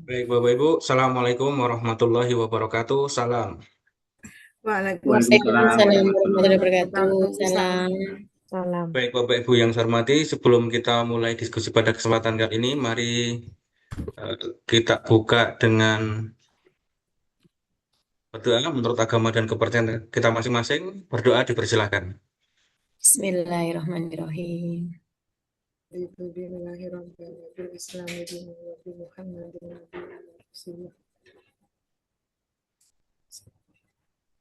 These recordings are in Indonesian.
Baik, Bapak Ibu, Assalamualaikum warahmatullahi wabarakatuh. Salam. Waalaikumsalam Waalaikumsalam warahmatullahi warahmatullahi wabarakatuh. wabarakatuh. Salam. Salam. Baik, Bapak Ibu yang saya hormati, sebelum kita mulai diskusi pada kesempatan kali ini, mari eh, kita buka dengan berdoa menurut agama dan kepercayaan kita masing-masing. Berdoa dipersilahkan. Bismillahirrahmanirrahim.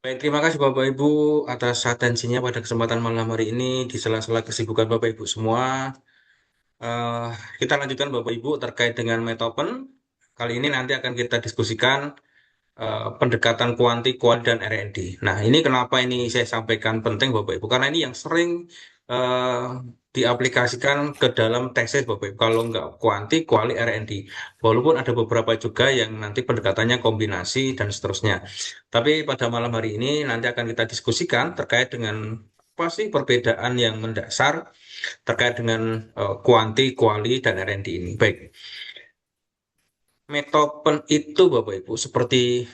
Baik, terima kasih Bapak Ibu atas atensinya pada kesempatan malam hari ini di sela-sela kesibukan Bapak Ibu semua. Eh, kita lanjutkan Bapak Ibu terkait dengan metopen. Kali ini nanti akan kita diskusikan pendekatan kuanti, kuali, dan R&D. Nah, ini kenapa ini saya sampaikan penting Bapak Ibu, karena ini yang sering eh, diaplikasikan ke dalam tesis Bapak Ibu. Kalau nggak kuanti, kuali, R&D. Walaupun ada beberapa juga yang nanti pendekatannya kombinasi dan seterusnya. Tapi pada malam hari ini nanti akan kita diskusikan terkait dengan apa sih perbedaan yang mendasar terkait dengan kuanti, kuali, dan R&D ini. Baik. Metopen itu Bapak Ibu seperti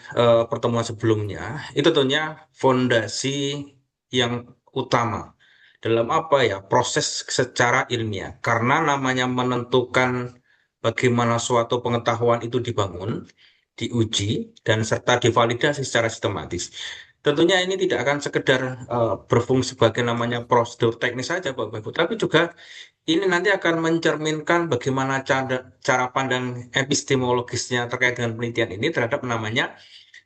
pertemuan sebelumnya itu tentunya fondasi yang utama dalam apa ya proses secara ilmiah karena namanya menentukan bagaimana suatu pengetahuan itu dibangun, diuji dan serta divalidasi secara sistematis. Tentunya ini tidak akan sekedar berfungsi sebagai namanya prosedur teknis saja Bapak Ibu, tapi juga ini nanti akan mencerminkan bagaimana cara pandang epistemologisnya terkait dengan penelitian ini terhadap namanya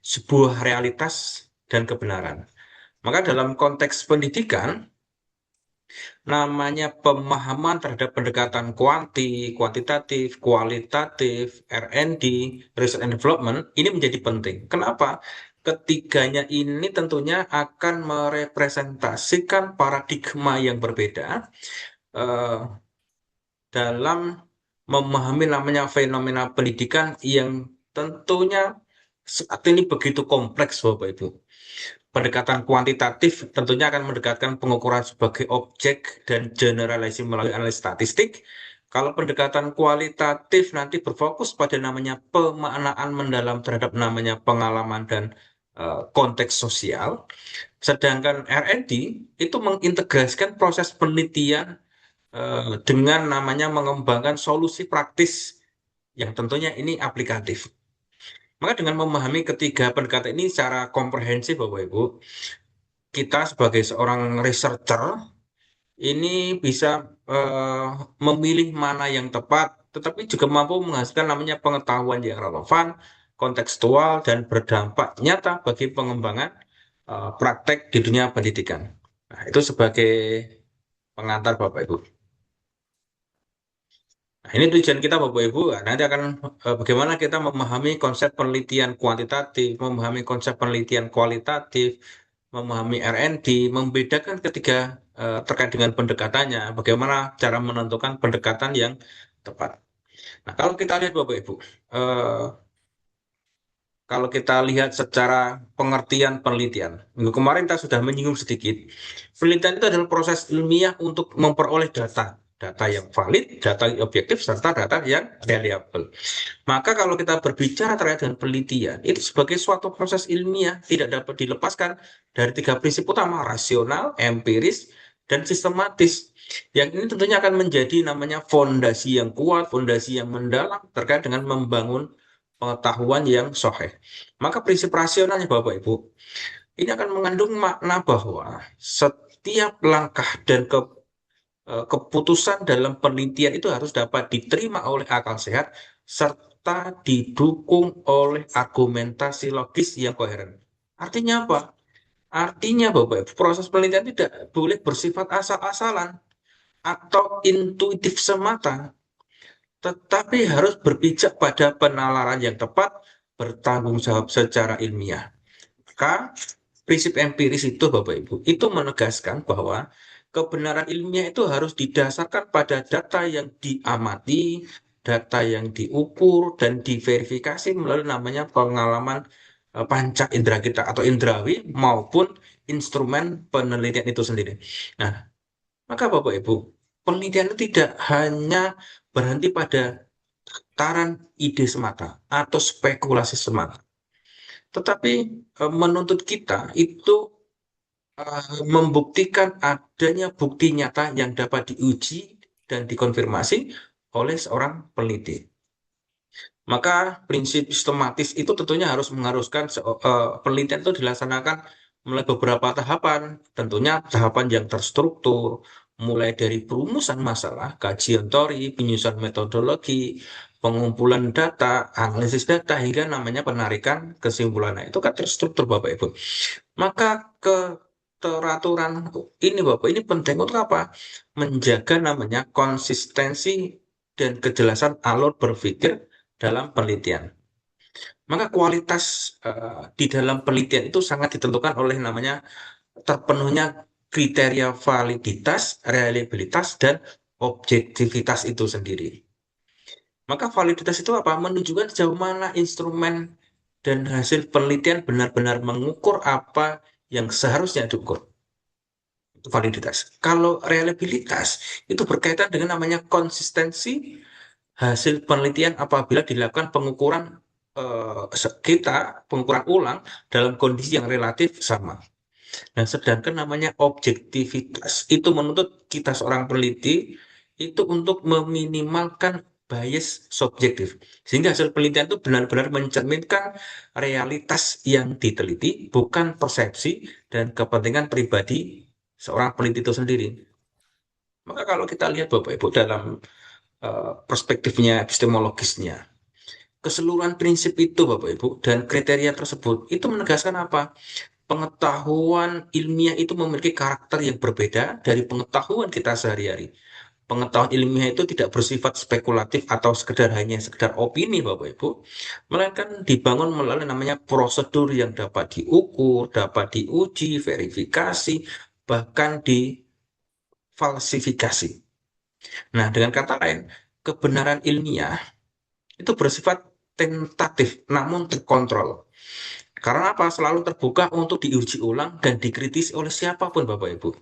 sebuah realitas dan kebenaran. Maka dalam konteks pendidikan, namanya pemahaman terhadap pendekatan kuantitatif, kualitatif, R&D, Research and Development, ini menjadi penting. Kenapa? Ketiganya ini tentunya akan merepresentasikan paradigma yang berbeda eh, dalam memahami namanya fenomena pendidikan yang tentunya saat ini begitu kompleks, Bapak Ibu. Pendekatan kuantitatif tentunya akan mendekatkan pengukuran sebagai objek dan generalisasi melalui analisis statistik. Kalau pendekatan kualitatif nanti berfokus pada namanya pemaknaan mendalam terhadap namanya pengalaman dan konteks sosial. Sedangkan R&D itu mengintegrasikan proses penelitian dengan namanya mengembangkan solusi praktis yang tentunya ini aplikatif. Maka dengan memahami ketiga pendekatan ini secara komprehensif Bapak Ibu, kita sebagai seorang researcher ini bisa eh, memilih mana yang tepat, tetapi juga mampu menghasilkan namanya pengetahuan yang relevan, kontekstual, dan berdampak nyata bagi pengembangan praktek di dunia pendidikan. Nah, itu sebagai pengantar Bapak Ibu. Nah, ini tujuan kita Bapak Ibu. Nah, nanti akan bagaimana kita memahami konsep penelitian kuantitatif, memahami konsep penelitian kualitatif, memahami R&D, membedakan ketiga terkait dengan pendekatannya, bagaimana cara menentukan pendekatan yang tepat. Nah, kalau kita lihat Bapak Ibu, eh, kalau kita lihat secara pengertian penelitian, minggu kemarin kita sudah menyinggung sedikit. Penelitian itu adalah proses ilmiah untuk memperoleh data, data yang valid, data yang objektif, serta data yang reliable. Maka kalau kita berbicara terkait dengan penelitian, itu sebagai suatu proses ilmiah tidak dapat dilepaskan dari tiga prinsip utama, rasional, empiris, dan sistematis. Yang ini tentunya akan menjadi namanya fondasi yang kuat, fondasi yang mendalam terkait dengan membangun pengetahuan yang sahih. Maka prinsip rasionalnya Bapak Ibu, ini akan mengandung makna bahwa setiap langkah dan keputusan dalam penelitian itu harus dapat diterima oleh akal sehat serta didukung oleh argumentasi logis yang koheren. Artinya apa? Artinya Bapak Ibu, proses penelitian tidak boleh bersifat asal-asalan atau intuitif semata, tetapi harus berpijak pada penalaran yang tepat, bertanggung jawab secara ilmiah. Maka prinsip empiris itu Bapak Ibu, itu menegaskan bahwa kebenaran ilmiah itu harus didasarkan pada data yang diamati, data yang diukur dan diverifikasi melalui namanya pengalaman panca indera kita atau indrawi maupun instrumen penelitian itu sendiri. Nah, maka Bapak Ibu, penelitian itu tidak hanya berhenti pada tataran ide semata atau spekulasi semata. Tetapi menuntut kita itu membuktikan adanya bukti nyata yang dapat diuji dan dikonfirmasi oleh seorang peneliti. Maka prinsip sistematis itu tentunya harus mengharuskan penelitian itu dilaksanakan melalui beberapa tahapan, tentunya tahapan yang terstruktur, mulai dari perumusan masalah, kajian teori, penyusunan metodologi, pengumpulan data, analisis data, hingga namanya penarikan kesimpulan. Nah, itu kan terstruktur Bapak Ibu. Maka keteraturan ini Bapak ini penting untuk apa? Menjaga namanya konsistensi dan kejelasan alur berpikir dalam penelitian. Maka kualitas di dalam penelitian itu sangat ditentukan oleh namanya terpenuhnya kriteria validitas, reliabilitas, dan objektivitas itu sendiri. Maka validitas itu apa? Menunjukkan sejauh mana instrumen dan hasil penelitian benar-benar mengukur apa yang seharusnya diukur. Itu validitas. Kalau reliabilitas itu berkaitan dengan namanya konsistensi hasil penelitian apabila dilakukan pengukuran pengukuran ulang dalam kondisi yang relatif sama. Nah, sedangkan namanya objektivitas itu menuntut kita seorang peneliti itu untuk meminimalkan bias subjektif. Sehingga hasil penelitian itu benar-benar mencerminkan realitas yang diteliti, bukan persepsi dan kepentingan pribadi seorang peneliti itu sendiri. Maka kalau kita lihat Bapak Ibu dalam perspektifnya epistemologisnya, keseluruhan prinsip itu Bapak Ibu dan kriteria tersebut itu menegaskan apa? Pengetahuan ilmiah itu memiliki karakter yang berbeda dari pengetahuan kita sehari-hari. Pengetahuan ilmiah itu tidak bersifat spekulatif atau sekedar opini Bapak Ibu, melainkan dibangun melalui namanya prosedur yang dapat diukur, dapat diuji, verifikasi, bahkan difalsifikasi. Nah, dengan kata lain, kebenaran ilmiah itu bersifat tentatif namun terkontrol. Karena apa? Selalu terbuka untuk diuji ulang dan dikritisi oleh siapapun Bapak Ibu.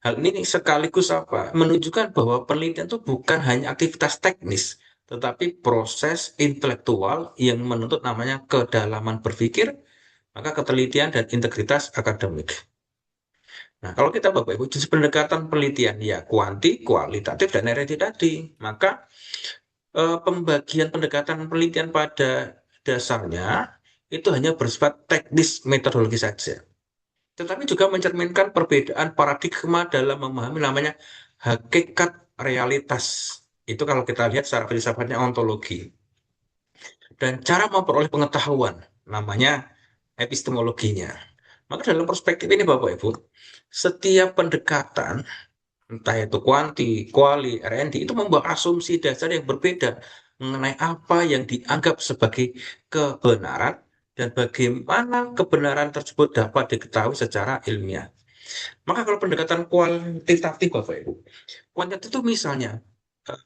Hal ini sekaligus apa? Menunjukkan bahwa penelitian itu bukan hanya aktivitas teknis, tetapi proses intelektual yang menuntut namanya kedalaman berpikir, maka ketelitian dan integritas akademik. Nah, kalau kita Bapak Ibu, jenis pendekatan penelitian ya kualitatif dan eredit tadi. Maka pembagian pendekatan penelitian pada dasarnya itu hanya bersifat teknis metodologi saja. Tetapi juga mencerminkan perbedaan paradigma dalam memahami namanya hakikat realitas. Itu kalau kita lihat secara filsafatnya ontologi. Dan cara memperoleh pengetahuan, namanya epistemologinya. Maka dalam perspektif ini Bapak Ibu, setiap pendekatan entah itu kuali, RND, itu membawa asumsi dasar yang berbeda mengenai apa yang dianggap sebagai kebenaran dan bagaimana kebenaran tersebut dapat diketahui secara ilmiah. Maka kalau pendekatan kuantitatif, Bapak Ibu, kuantitatif itu misalnya, eh,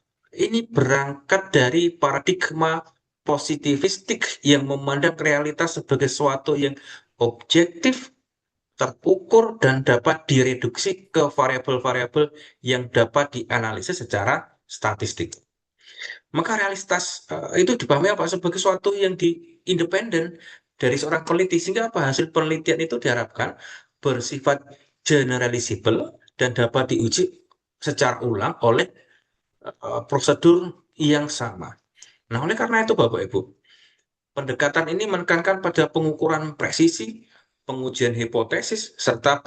ini berangkat dari paradigma positivistik yang memandang realitas sebagai sesuatu yang objektif, terukur dan dapat direduksi ke variabel-variabel yang dapat dianalisis secara statistik. Maka realitas itu dipahami apa sebagai sesuatu yang independen dari seorang peneliti sehingga apa hasil penelitian itu diharapkan bersifat generalisable dan dapat diuji secara ulang oleh prosedur yang sama. Nah, oleh karena itu Bapak Ibu, pendekatan ini menekankan pada pengukuran presisi, pengujian hipotesis, serta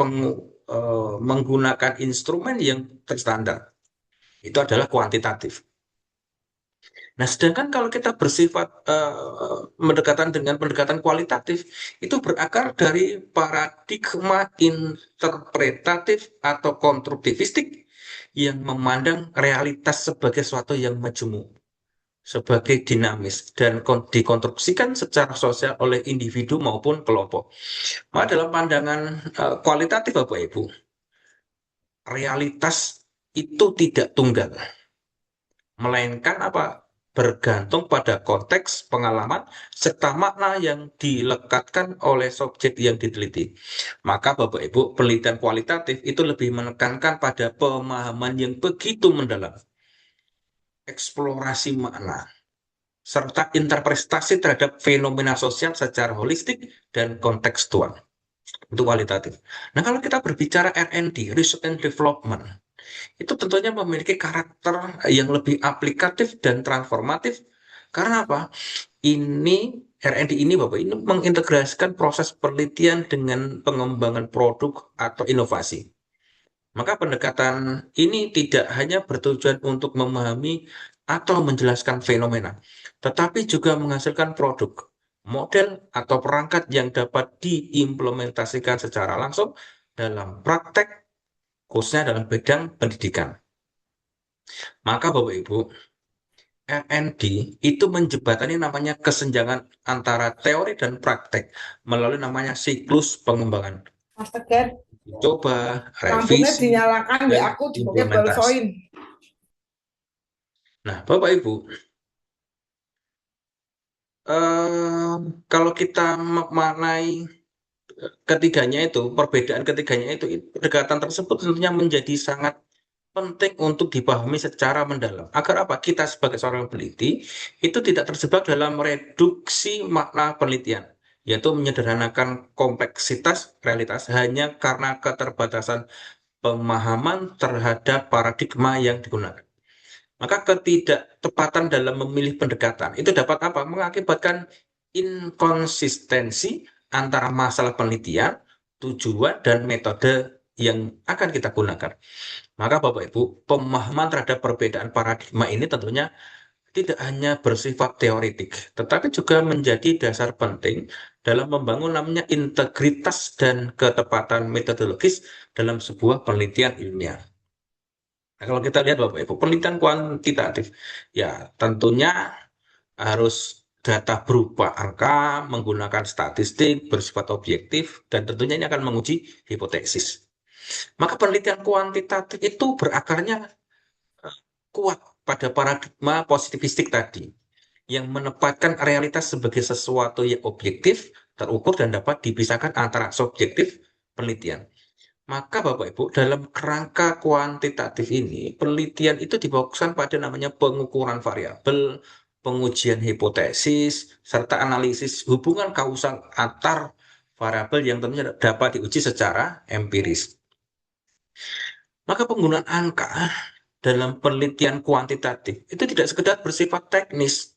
menggunakan instrumen yang terstandar. Itu adalah kuantitatif. Nah, sedangkan kalau kita bersifat mendekatan dengan pendekatan kualitatif, itu berakar dari paradigma interpretatif atau konstruktivistik yang memandang realitas sebagai sesuatu yang majemuk, sebagai dinamis dan dikonstruksikan secara sosial oleh individu maupun kelompok. Maka dalam pandangan kualitatif Bapak Ibu, realitas itu tidak tunggal, melainkan apa? Bergantung pada konteks, pengalaman, serta makna yang dilekatkan oleh subjek yang diteliti. Maka Bapak Ibu, penelitian kualitatif itu lebih menekankan pada pemahaman yang begitu mendalam, eksplorasi makna. serta interpretasi terhadap fenomena sosial secara holistik dan kontekstual. Itu kualitatif. Nah, kalau kita berbicara R&D, Research and Development, itu tentunya memiliki karakter yang lebih aplikatif dan transformatif. Karena apa? Ini R&D ini Bapak, ini mengintegrasikan proses penelitian dengan pengembangan produk atau inovasi. Maka pendekatan ini tidak hanya bertujuan untuk memahami atau menjelaskan fenomena, tetapi juga menghasilkan produk, model, atau perangkat yang dapat diimplementasikan secara langsung dalam praktek, khususnya dalam bidang pendidikan. Maka Bapak Ibu, R&D itu menjembatani namanya kesenjangan antara teori dan praktek melalui namanya siklus pengembangan. Mas Tegar, Coba, lampunya revisi, dinyalakan dan ya, aku dibuknya implementasi. balsoin. Nah, Bapak Ibu, eh, kalau kita memaknai ketiganya itu, perbedaan ketiganya itu, pendekatan tersebut tentunya menjadi sangat penting untuk dipahami secara mendalam. Agar apa? Kita sebagai seorang peneliti itu tidak terjebak dalam reduksi makna penelitian, yaitu menyederhanakan kompleksitas realitas hanya karena keterbatasan pemahaman terhadap paradigma yang digunakan. Maka ketidaktepatan dalam memilih pendekatan itu dapat apa? Mengakibatkan inkonsistensi antara masalah penelitian, tujuan, dan metode yang akan kita gunakan. Maka Bapak Ibu, pemahaman terhadap perbedaan paradigma ini tentunya tidak hanya bersifat teoritik, tetapi juga menjadi dasar penting dalam membangun namanya integritas dan ketepatan metodologis dalam sebuah penelitian ilmiah. Nah, kalau kita lihat Bapak Ibu, penelitian kuantitatif, ya tentunya harus data berupa angka, menggunakan statistik, bersifat objektif, dan tentunya ini akan menguji hipotesis. Maka penelitian kuantitatif itu berakarnya kuat pada paradigma positivistik tadi, yang menempatkan realitas sebagai sesuatu yang objektif, terukur, dan dapat dipisahkan antara subjektif penelitian. Maka Bapak Ibu, dalam kerangka kuantitatif ini, penelitian itu difokuskan pada namanya pengukuran variabel, pengujian hipotesis, serta analisis hubungan kausal antar variabel yang tentunya dapat diuji secara empiris. Maka penggunaan angka dalam penelitian kuantitatif itu tidak sekedar bersifat teknis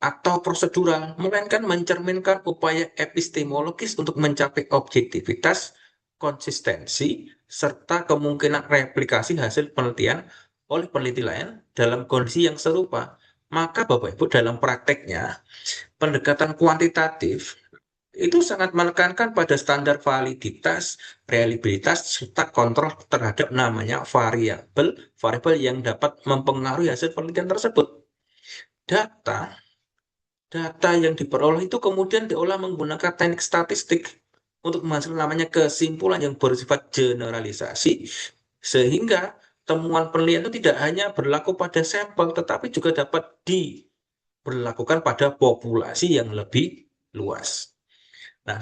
atau prosedural, melainkan mencerminkan upaya epistemologis untuk mencapai objektivitas, konsistensi, serta kemungkinan replikasi hasil penelitian oleh peneliti lain dalam kondisi yang serupa. Maka Bapak Ibu dalam prakteknya, pendekatan kuantitatif itu sangat menekankan pada standar validitas, reliabilitas, serta kontrol terhadap namanya variabel yang dapat mempengaruhi hasil penelitian tersebut. Data Data yang diperoleh itu kemudian diolah menggunakan teknik statistik untuk menghasilkan namanya kesimpulan yang bersifat generalisasi, sehingga temuan penelitian itu tidak hanya berlaku pada sampel, tetapi juga dapat diberlakukan pada populasi yang lebih luas. Nah,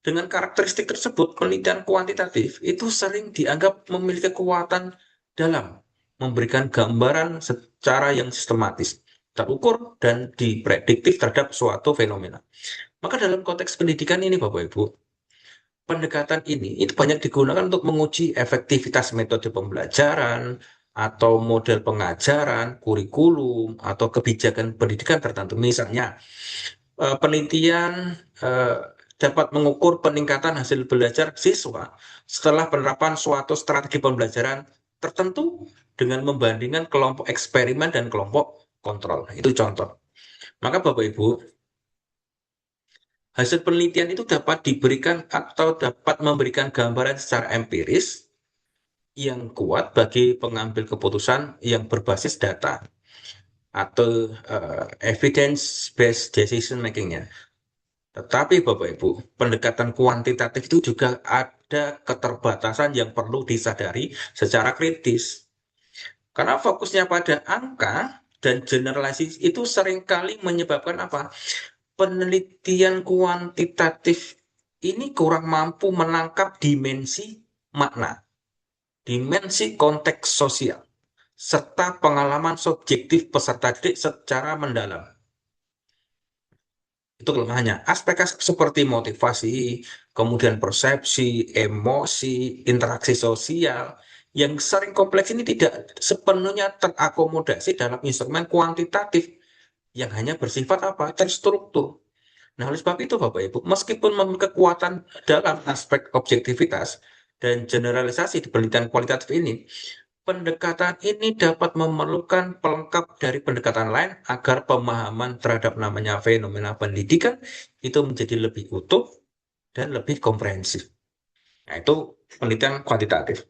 dengan karakteristik tersebut, penelitian kuantitatif itu sering dianggap memiliki kekuatan dalam memberikan gambaran secara yang sistematis, terukur, dan diprediktif terhadap suatu fenomena. Maka dalam konteks pendidikan ini, Bapak Ibu, pendekatan ini itu banyak digunakan untuk menguji efektivitas metode pembelajaran atau model pengajaran, kurikulum, atau kebijakan pendidikan tertentu. Misalnya, penelitian eh, dapat mengukur peningkatan hasil belajar siswa setelah penerapan suatu strategi pembelajaran tertentu dengan membandingkan kelompok eksperimen dan kelompok kontrol. Itu contoh. Maka Bapak Ibu, hasil penelitian itu dapat diberikan atau dapat memberikan gambaran secara empiris yang kuat bagi pengambil keputusan yang berbasis data atau evidence-based decision making-nya. Tetapi Bapak Ibu, pendekatan kuantitatif itu juga ada keterbatasan yang perlu disadari secara kritis. Karena fokusnya pada angka dan generalisasi itu seringkali menyebabkan apa? Penelitian kuantitatif ini kurang mampu menangkap dimensi makna, dimensi konteks sosial, serta pengalaman subjektif peserta didik secara mendalam. Itu kelemahannya. Aspek-aspek seperti motivasi, kemudian persepsi, emosi, interaksi sosial, yang sering kompleks ini tidak sepenuhnya terakomodasi dalam instrumen kuantitatif yang hanya bersifat apa? Terstruktur. Nah, oleh sebab itu, Bapak Ibu, meskipun memiliki kekuatan dalam aspek objektivitas dan generalisasi di penelitian kualitatif ini, pendekatan ini dapat memerlukan pelengkap dari pendekatan lain agar pemahaman terhadap namanya fenomena pendidikan itu menjadi lebih utuh dan lebih komprehensif. Nah, itu penelitian kuantitatif.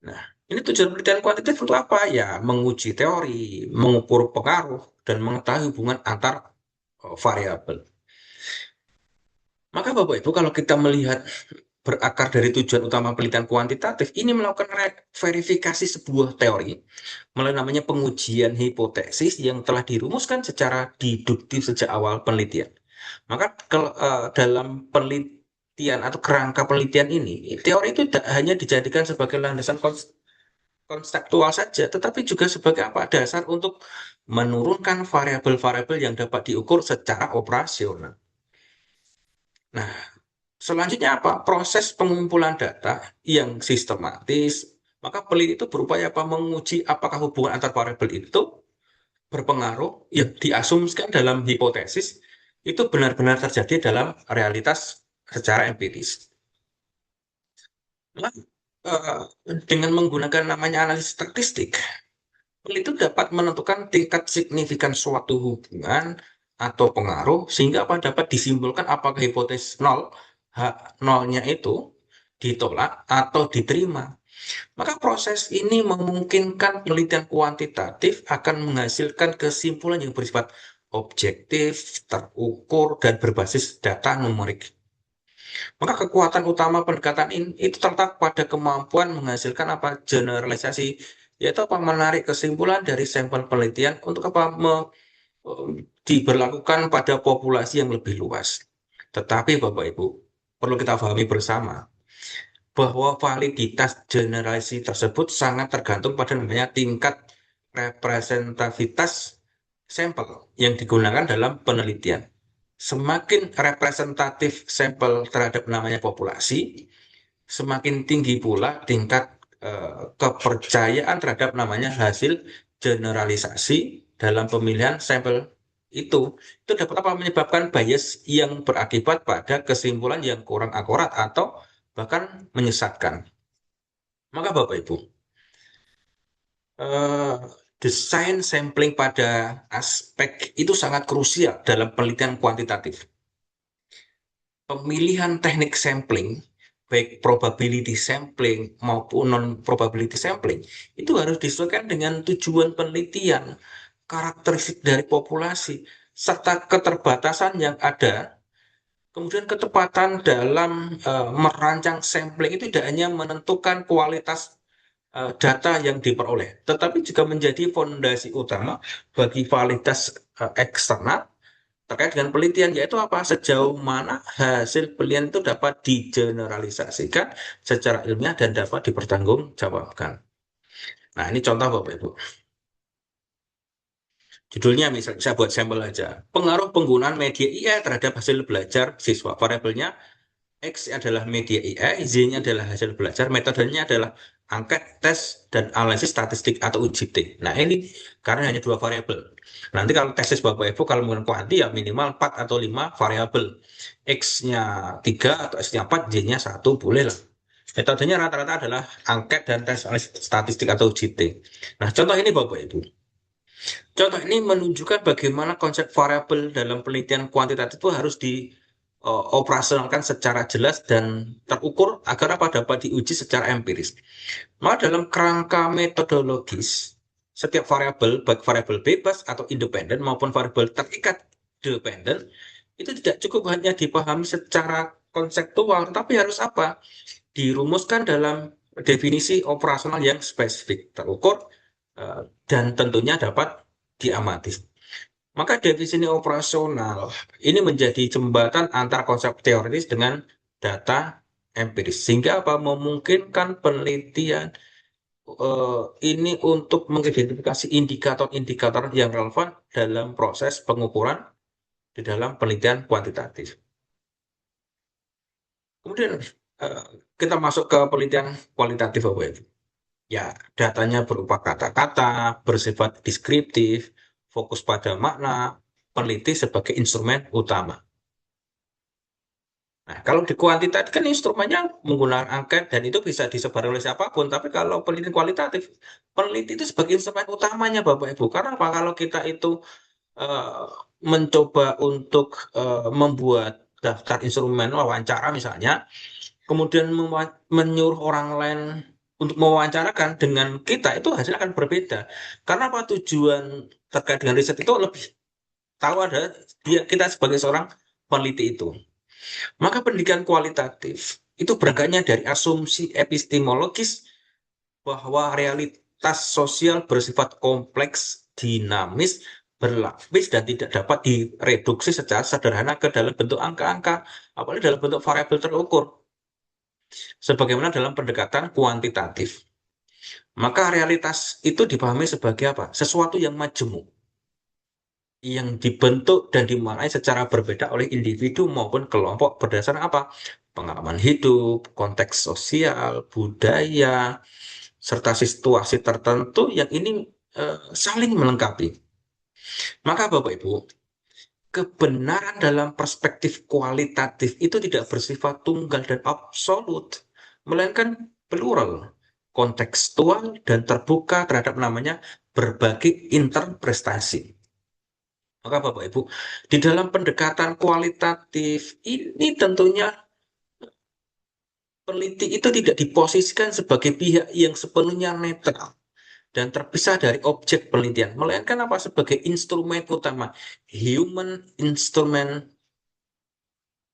Nah, ini tujuan penelitian kuantitatif untuk apa? Ya, menguji teori, mengukur pengaruh, dan mengetahui hubungan antar variabel. Maka Bapak Ibu, kalau kita melihat berakar dari tujuan utama penelitian kuantitatif, ini melakukan verifikasi sebuah teori melalui namanya pengujian hipotesis yang telah dirumuskan secara deduktif sejak awal penelitian. Maka dalam penelitian atau kerangka penelitian ini, teori itu tidak hanya dijadikan sebagai landasan konseptual saja, tetapi juga sebagai apa? Dasar untuk menurunkan variabel-variabel yang dapat diukur secara operasional. Nah, selanjutnya apa? Proses pengumpulan data yang sistematis. Maka peneliti itu berupaya apa? Menguji apakah hubungan antar variabel itu berpengaruh yang diasumsikan dalam hipotesis itu benar-benar terjadi dalam realitas secara empiris. Nah, dengan menggunakan namanya analisis statistik, peneliti itu dapat menentukan tingkat signifikan suatu hubungan atau pengaruh sehingga apa dapat disimpulkan apakah hipotesis nol nolnya itu ditolak atau diterima. Maka proses ini memungkinkan penelitian kuantitatif akan menghasilkan kesimpulan yang bersifat objektif, terukur, dan berbasis data numerik. Maka kekuatan utama pendekatan ini itu terletak pada kemampuan menghasilkan apa generalisasi, yaitu apa menarik kesimpulan dari sampel penelitian untuk apa diberlakukan pada populasi yang lebih luas. Tetapi Bapak Ibu, perlu kita pahami bersama bahwa validitas generalisasi tersebut sangat tergantung pada namanya tingkat representativitas sampel yang digunakan dalam penelitian. Semakin representatif sampel terhadap namanya populasi, semakin tinggi pula tingkat kepercayaan terhadap namanya hasil generalisasi dalam pemilihan sampel itu. Itu dapat apa menyebabkan bias yang berakibat pada kesimpulan yang kurang akurat atau bahkan menyesatkan. Maka Bapak Ibu, eh, desain sampling pada aspek itu sangat krusial dalam penelitian kuantitatif. Pemilihan teknik sampling, baik probability sampling maupun non-probability sampling, itu harus disesuaikan dengan tujuan penelitian, karakteristik dari populasi, serta keterbatasan yang ada. Kemudian ketepatan dalam merancang sampling itu tidak hanya menentukan kualitas data yang diperoleh, tetapi juga menjadi fondasi utama bagi validitas eksternal terkait dengan penelitian, yaitu apa? Sejauh mana hasil penelitian itu dapat digeneralisasikan secara ilmiah dan dapat dipertanggungjawabkan. Nah, ini contoh Bapak Ibu. Judulnya misalnya saya buat sampel aja. Pengaruh penggunaan media IA terhadap hasil belajar siswa. Variabelnya X adalah media IA, Z-nya adalah hasil belajar, metodenya adalah angket, tes, dan analisis statistik atau UJT. Nah, ini karena hanya dua variabel. Nanti kalau tesis Bapak Ibu, kalau menggunakan kuanti ya minimal 4 atau 5 variabel. X-nya 3 atau X-nya 4, Z-nya 1, boleh lah. Metodenya rata-rata adalah angket dan tes analisis statistik atau UJT. Nah, contoh ini Bapak Ibu. Contoh ini menunjukkan bagaimana konsep variabel dalam penelitian kuantitatif itu harus dioperasionalkan secara jelas dan terukur agar apa dapat diuji secara empiris. Maka dalam kerangka metodologis, setiap variabel, baik variabel bebas atau independen maupun variabel terikat dependen, itu tidak cukup hanya dipahami secara konseptual, tapi harus apa? Dirumuskan dalam definisi operasional yang spesifik, terukur, dan tentunya dapat diamati. Maka definisi operasional ini menjadi jembatan antara konsep teoritis dengan data empiris, sehingga apa memungkinkan penelitian ini untuk mengidentifikasi indikator-indikator yang relevan dalam proses pengukuran di dalam penelitian kuantitatif. Kemudian kita masuk ke penelitian kualitatif Bapak Ibu. Ya, datanya berupa kata-kata, bersifat deskriptif, fokus pada makna, peneliti sebagai instrumen utama. Nah, kalau di kuantitatif kan instrumennya menggunakan angket dan itu bisa disebar oleh siapapun. Tapi kalau penelitian kualitatif, peneliti itu sebagai instrumen utamanya Bapak Ibu. Karena apa? Kalau kita itu eh, mencoba untuk membuat daftar instrumen wawancara misalnya, kemudian menyuruh orang lain untuk mewawancarakan dengan kita, itu hasilnya akan berbeda. Karena apa? Tujuan terkait dengan riset itu lebih tahu ada kita sebagai seorang peneliti itu. Maka pendidikan kualitatif itu berangkatnya dari asumsi epistemologis bahwa realitas sosial bersifat kompleks, dinamis, berlapis, dan tidak dapat direduksi secara sederhana ke dalam bentuk angka-angka, apalagi dalam bentuk variabel terukur, sebagaimana dalam pendekatan kuantitatif. Maka realitas itu dipahami sebagai apa? Sesuatu yang majemuk, yang dibentuk dan dimaknai secara berbeda oleh individu maupun kelompok berdasarkan apa? Pengalaman hidup, konteks sosial, budaya, serta situasi tertentu yang ini saling melengkapi. Maka Bapak Ibu, kebenaran dalam perspektif kualitatif itu tidak bersifat tunggal dan absolut, melainkan plural, kontekstual, dan terbuka terhadap namanya berbagai interpretasi. Maka Bapak Ibu, di dalam pendekatan kualitatif ini tentunya peneliti itu tidak diposisikan sebagai pihak yang sepenuhnya netral dan terpisah dari objek penelitian, melainkan apa? Sebagai instrumen utama, human instrument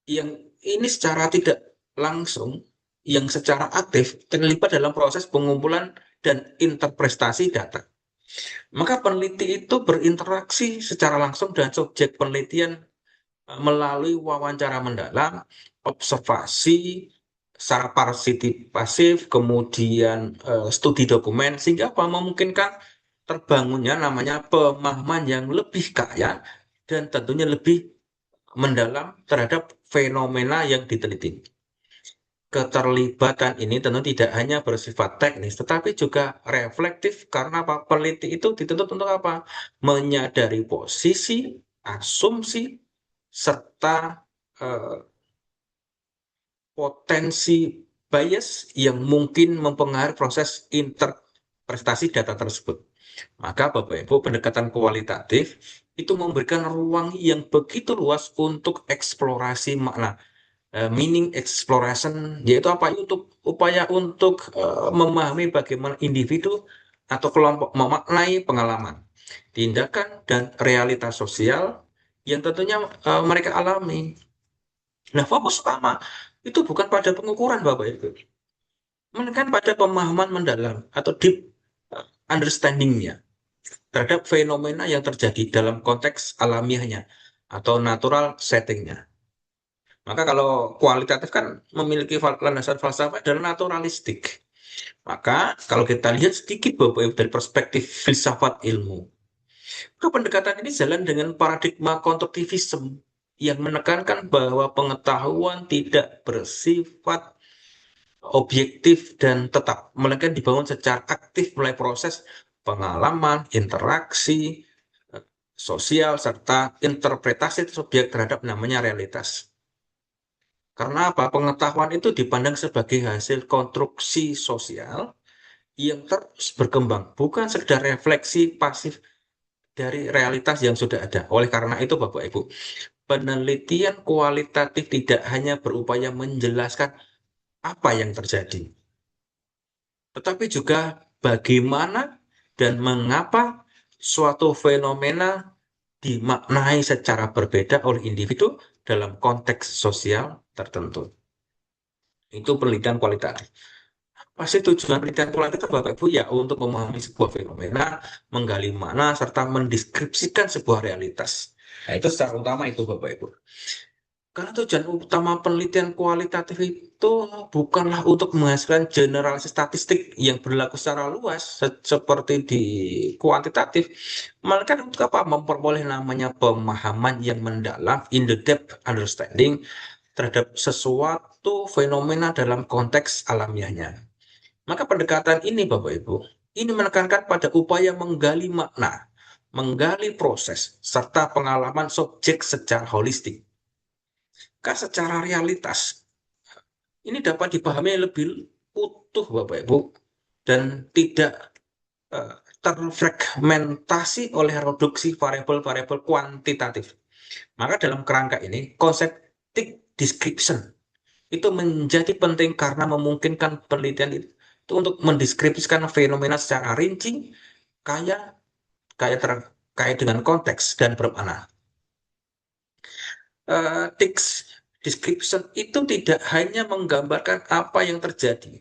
yang ini secara tidak langsung, yang secara aktif terlibat dalam proses pengumpulan dan interpretasi data. Maka peneliti itu berinteraksi secara langsung dengan subjek penelitian melalui wawancara mendalam, observasi, secara pasif, kemudian studi dokumen, sehingga apa memungkinkan terbangunnya namanya pemahaman yang lebih kaya dan tentunya lebih mendalam terhadap fenomena yang diteliti. Keterlibatan ini tentu tidak hanya bersifat teknis, tetapi juga reflektif karena apa? Peneliti itu dituntut untuk apa? Menyadari posisi, asumsi, serta potensi bias yang mungkin mempengaruhi proses interpretasi data tersebut. Maka Bapak Ibu, pendekatan kualitatif itu memberikan ruang yang begitu luas untuk eksplorasi makna. Meaning exploration, yaitu apa? Untuk upaya untuk memahami bagaimana individu atau kelompok memaknai pengalaman, tindakan, dan realitas sosial yang tentunya mereka alami. Nah, fokus utama itu bukan pada pengukuran Bapak Ibu, melainkan pada pemahaman mendalam atau deep understanding-nya terhadap fenomena yang terjadi dalam konteks alamiahnya atau natural setting-nya. Maka kalau kualitatif kan memiliki landasan falsafah dan naturalistik. Maka kalau kita lihat sedikit Bapak Ibu dari perspektif filsafat ilmu, pendekatan ini jalan dengan paradigma konstruktivisme yang menekankan bahwa pengetahuan tidak bersifat objektif dan tetap, melainkan dibangun secara aktif mulai proses pengalaman, interaksi sosial, serta interpretasi subjek terhadap namanya realitas. Karena apa? Pengetahuan itu dipandang sebagai hasil konstruksi sosial yang terus berkembang, bukan sekedar refleksi pasif dari realitas yang sudah ada. Oleh karena itu, Bapak Ibu, penelitian kualitatif tidak hanya berupaya menjelaskan apa yang terjadi, tetapi juga bagaimana dan mengapa suatu fenomena dimaknai secara berbeda oleh individu dalam konteks sosial tertentu. Itu penelitian kualitatif. Pasti tujuan penelitian kualitatif Bapak Ibu ya untuk memahami sebuah fenomena, menggali makna, serta mendeskripsikan sebuah realitas. Nah, itu secara utama itu Bapak Ibu. Karena tujuan utama penelitian kualitatif itu bukanlah untuk menghasilkan generalisasi statistik yang berlaku secara luas seperti di kuantitatif, melainkan untuk apa? Memperoleh namanya pemahaman yang mendalam, in the depth understanding terhadap sesuatu fenomena dalam konteks alamiahnya. Maka pendekatan ini, Bapak Ibu, ini menekankan pada upaya menggali makna, menggali proses, serta pengalaman subjek secara holistik. Karena secara realitas ini dapat dipahami lebih utuh, Bapak Ibu, dan tidak terfragmentasi oleh reduksi variabel-variabel kuantitatif. Maka dalam kerangka ini, konsep thick description itu menjadi penting karena memungkinkan penelitian itu untuk mendeskripsikan fenomena secara rinci, kaya, kaya dengan konteks dan bermakna. Text description itu tidak hanya menggambarkan apa yang terjadi,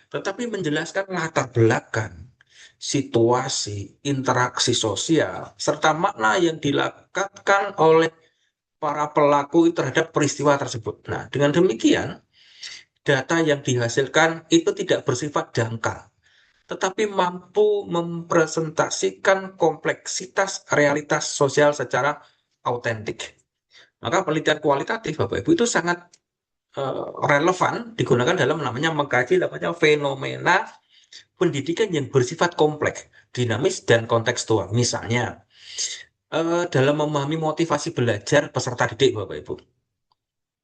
tetapi menjelaskan latar belakang, situasi, interaksi sosial, serta makna yang dilekatkan oleh para pelaku terhadap peristiwa tersebut. Nah, dengan demikian, data yang dihasilkan itu tidak bersifat dangkal, tetapi mampu mempresentasikan kompleksitas realitas sosial secara autentik. Maka penelitian kualitatif, Bapak Ibu, itu sangat relevan digunakan dalam namanya mengkaji namanya fenomena pendidikan yang bersifat kompleks, dinamis, dan kontekstual. Misalnya, dalam memahami motivasi belajar peserta didik, Bapak Ibu.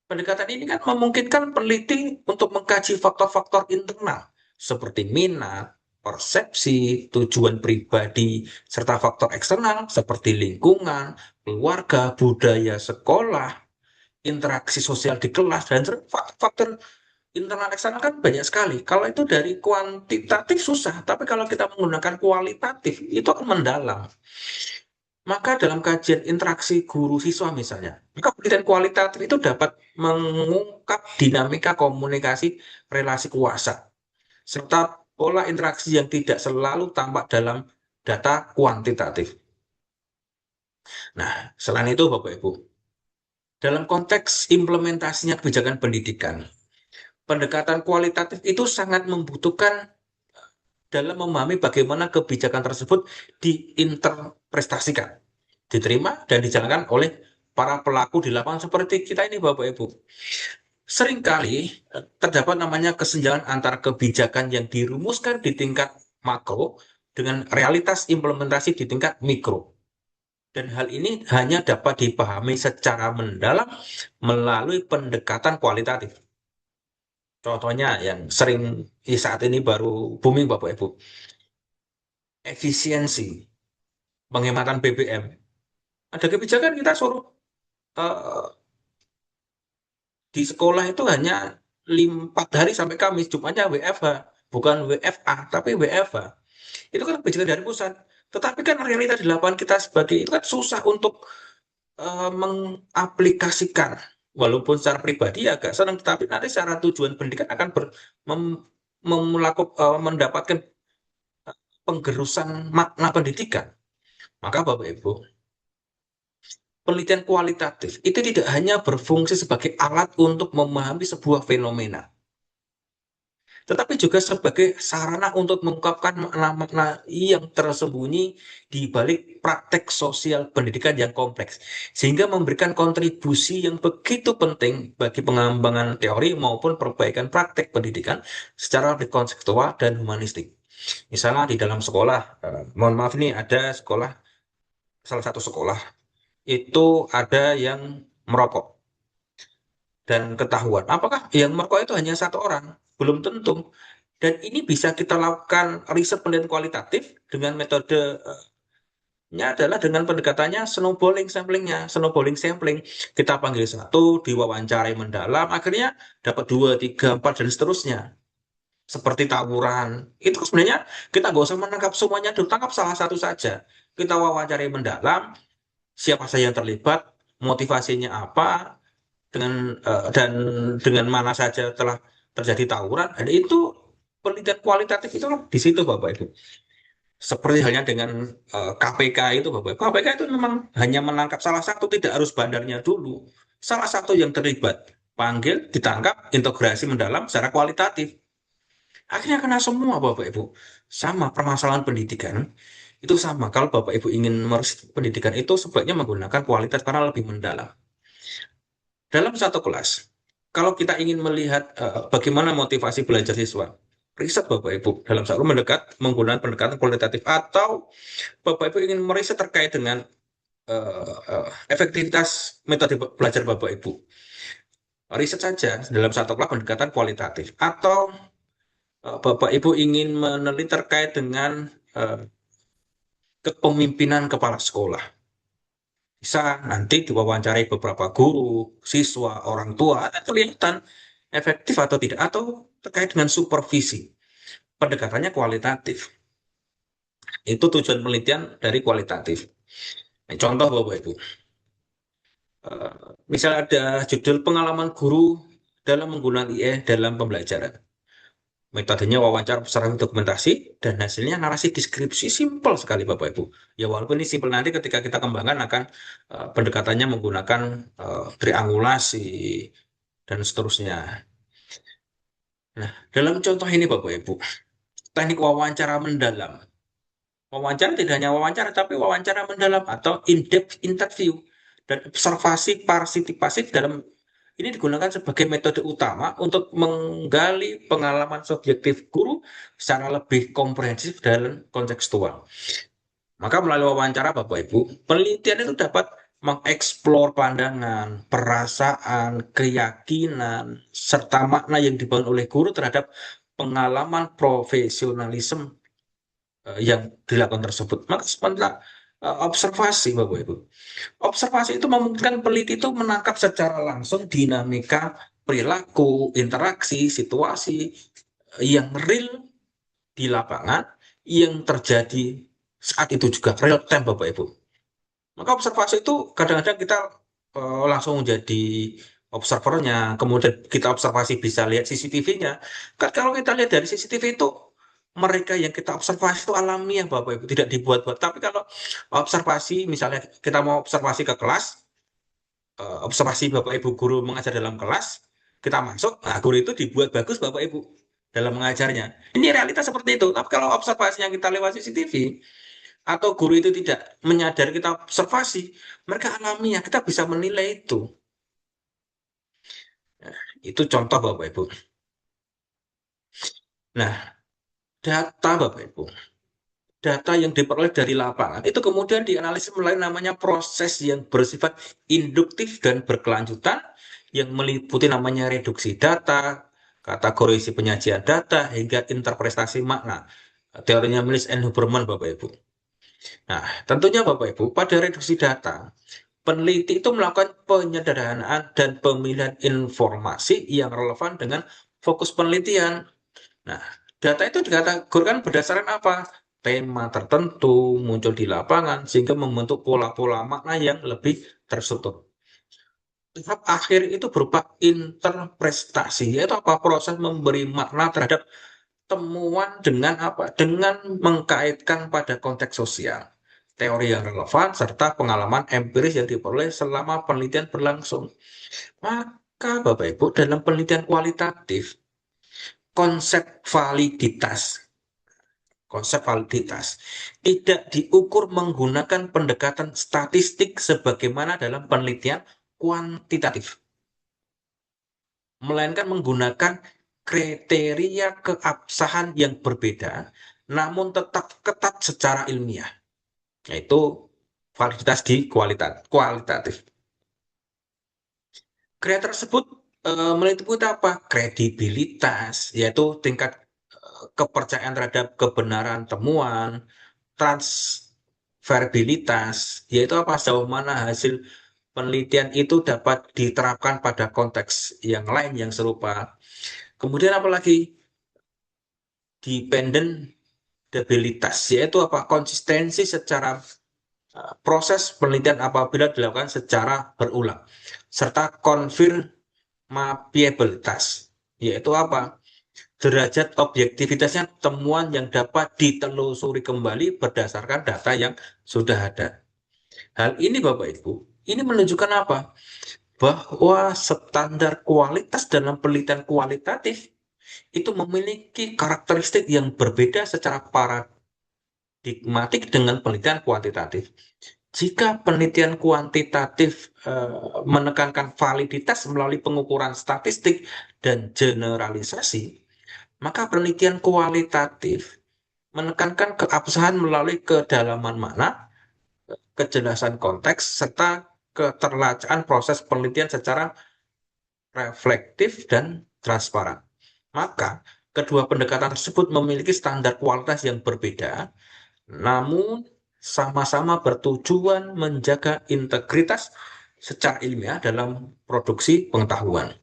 Pendekatan ini kan memungkinkan peneliti untuk mengkaji faktor-faktor internal seperti minat, persepsi, tujuan pribadi, serta faktor eksternal seperti lingkungan, keluarga, budaya, sekolah, interaksi sosial di kelas, dan faktor internal eksternal kan banyak sekali. Kalau itu dari kuantitatif susah, tapi kalau kita menggunakan kualitatif itu akan mendalam. Maka dalam kajian interaksi guru siswa misalnya, maka penelitian kualitatif itu dapat mengungkap dinamika komunikasi relasi kuasa, serta pola interaksi yang tidak selalu tampak dalam data kuantitatif. Nah, selain itu Bapak Ibu, dalam konteks implementasinya kebijakan pendidikan, pendekatan kualitatif itu sangat membutuhkan dalam memahami bagaimana kebijakan tersebut diinterpretasikan, diterima, dan dijalankan oleh para pelaku di lapangan seperti kita ini, Bapak Ibu. Seringkali terdapat namanya kesenjangan antara kebijakan yang dirumuskan di tingkat makro dengan realitas implementasi di tingkat mikro. Dan hal ini hanya dapat dipahami secara mendalam melalui pendekatan kualitatif. Contohnya yang sering saat ini baru booming, Bapak Ibu. Efisiensi, penghematan BBM. Ada kebijakan kita suruh eh, di sekolah itu hanya 4 hari sampai Kamis, Jumatnya WFH, bukan WFA, tapi WFH. Itu kan kebijakan dari pusat. Tetapi kan realitas di lapangan kita sebagai itu kan susah untuk mengaplikasikan. Walaupun secara pribadi agak senang, tetapi nanti secara tujuan pendidikan akan mendapatkan penggerusan makna pendidikan. Maka Bapak Ibu, penelitian kualitatif itu tidak hanya berfungsi sebagai alat untuk memahami sebuah fenomena, tetapi juga sebagai sarana untuk mengungkapkan makna-makna yang tersembunyi di balik praktek sosial pendidikan yang kompleks, sehingga memberikan kontribusi yang begitu penting bagi pengembangan teori maupun perbaikan praktek pendidikan secara lebih konseptual dan humanistik. Misalnya di dalam sekolah, mohon maaf nih, ada sekolah, salah satu sekolah itu ada yang merokok dan ketahuan. Apakah yang merokok itu hanya satu orang? Belum tentu. Dan ini bisa kita lakukan riset penelitian kualitatif dengan metodenya adalah dengan pendekatannya snowballing samplingnya. Snowballing sampling, kita panggil satu, diwawancarai mendalam, akhirnya dapat 2, 3, 4, dan seterusnya. Seperti tawuran. Itu sebenarnya kita nggak usah menangkap semuanya, dulu tangkap salah satu saja. Kita wawancarai mendalam, siapa saja yang terlibat, motivasinya apa, dan dengan mana saja telah terjadi tawuran. Dan itu penelitian kualitatif itu di situ, Bapak Ibu. Seperti halnya dengan KPK itu, Bapak. KPK itu memang hanya menangkap salah satu, tidak harus bandarnya dulu. Salah satu yang terlibat, panggil, ditangkap, integrasi mendalam secara kualitatif. Akhirnya kena semua, Bapak Ibu. Sama permasalahan pendidikan itu sama. Kalau Bapak Ibu ingin merusak pendidikan itu sebaiknya menggunakan kualitas karena lebih mendalam. Dalam satu kelas, kalau kita ingin melihat bagaimana motivasi belajar siswa, riset Bapak Ibu dalam satu menggunakan pendekatan kualitatif, atau Bapak Ibu ingin meriset terkait dengan efektivitas metode belajar Bapak Ibu, riset saja dalam satu kelas pendekatan kualitatif. Atau Bapak Ibu ingin meneliti terkait dengan eh, kepemimpinan kepala sekolah, bisa nanti diwawancarai beberapa guru, siswa, orang tua, ada kelihatan efektif atau tidak, atau terkait dengan supervisi. Pendekatannya kualitatif. Itu tujuan penelitian dari kualitatif. Nah, contoh Bapak Ibu, Eh, misal ada judul pengalaman guru dalam menggunakan IE dalam pembelajaran. Metodenya wawancara bersama dokumentasi dan hasilnya narasi deskripsi, simpel sekali Bapak Ibu. Ya walaupun ini simpel, nanti ketika kita kembangkan akan pendekatannya menggunakan triangulasi dan seterusnya. Nah, dalam contoh ini Bapak Ibu, teknik wawancara mendalam. Wawancara tidak hanya wawancara, tapi wawancara mendalam atau in-depth interview dan observasi partisipasi dalam ini digunakan sebagai metode utama untuk menggali pengalaman subjektif guru secara lebih komprehensif dan kontekstual. Maka melalui wawancara Bapak Ibu, penelitian itu dapat mengeksplor pandangan, perasaan, keyakinan, serta makna yang dibangun oleh guru terhadap pengalaman profesionalisme yang dilakukan tersebut. Maka sementara observasi Bapak Ibu. Observasi itu memungkinkan peneliti itu menangkap secara langsung dinamika perilaku, interaksi, situasi yang real di lapangan yang terjadi saat itu juga real time Bapak Ibu. Maka observasi itu kadang-kadang kita langsung menjadi observernya, kemudian kita observasi bisa lihat CCTV-nya. Kan kalau kita lihat dari CCTV itu mereka yang kita observasi itu alamiah Bapak Ibu, tidak dibuat-buat. Tapi kalau observasi, misalnya kita mau observasi ke kelas, observasi Bapak Ibu guru mengajar dalam kelas, kita masuk, nah guru itu dibuat bagus Bapak Ibu dalam mengajarnya. Ini realitas seperti itu. Tapi kalau observasi yang kita lewat CCTV, atau guru itu tidak menyadari kita observasi, mereka alamiah, kita bisa menilai itu. Nah, itu contoh Bapak Ibu. Nah, data Bapak Ibu. Data yang diperoleh dari lapangan itu kemudian dianalisis melalui namanya proses yang bersifat induktif dan berkelanjutan yang meliputi namanya reduksi data, kategorisasi penyajian data, hingga interpretasi makna. Teorinya Mills and Huberman Bapak Ibu. Nah, tentunya Bapak Ibu, pada reduksi data, peneliti itu melakukan penyederhanaan dan pemilihan informasi yang relevan dengan fokus penelitian. Nah, data itu dikategorikan berdasarkan apa? Tema tertentu muncul di lapangan sehingga membentuk pola-pola makna yang lebih terstruktur. Tahap akhir itu berupa interpretasi, yaitu apa? Proses memberi makna terhadap temuan dengan apa? Dengan mengkaitkan pada konteks sosial, teori yang relevan, serta pengalaman empiris yang diperoleh selama penelitian berlangsung. Maka Bapak Ibu, dalam penelitian kualitatif, konsep validitas tidak diukur menggunakan pendekatan statistik sebagaimana dalam penelitian kuantitatif, melainkan menggunakan kriteria keabsahan yang berbeda namun tetap ketat secara ilmiah, yaitu validitas di kualitatif. Kriteria tersebut meliputi apa? Kredibilitas, yaitu tingkat kepercayaan terhadap kebenaran temuan, transferabilitas, yaitu apa? Sejauh mana hasil penelitian itu dapat diterapkan pada konteks yang lain yang serupa. Kemudian apalagi dependabilitas, yaitu apa? Konsistensi secara proses penelitian apabila dilakukan secara berulang, serta konfirmabilitas, yaitu apa? derajat objektivitasnya temuan yang dapat ditelusuri kembali berdasarkan data yang sudah ada. Hal ini Bapak Ibu, ini menunjukkan apa? Bahwa standar kualitas dalam penelitian kualitatif itu memiliki karakteristik yang berbeda secara paradigmatik dengan penelitian kuantitatif. Jika penelitian kuantitatif menekankan validitas melalui pengukuran statistik dan generalisasi, maka penelitian kualitatif menekankan keabsahan melalui kedalaman makna, kejelasan konteks, serta keterlacaan proses penelitian secara reflektif dan transparan. Maka, kedua pendekatan tersebut memiliki standar kualitas yang berbeda, namun sama-sama bertujuan menjaga integritas secara ilmiah dalam produksi pengetahuan.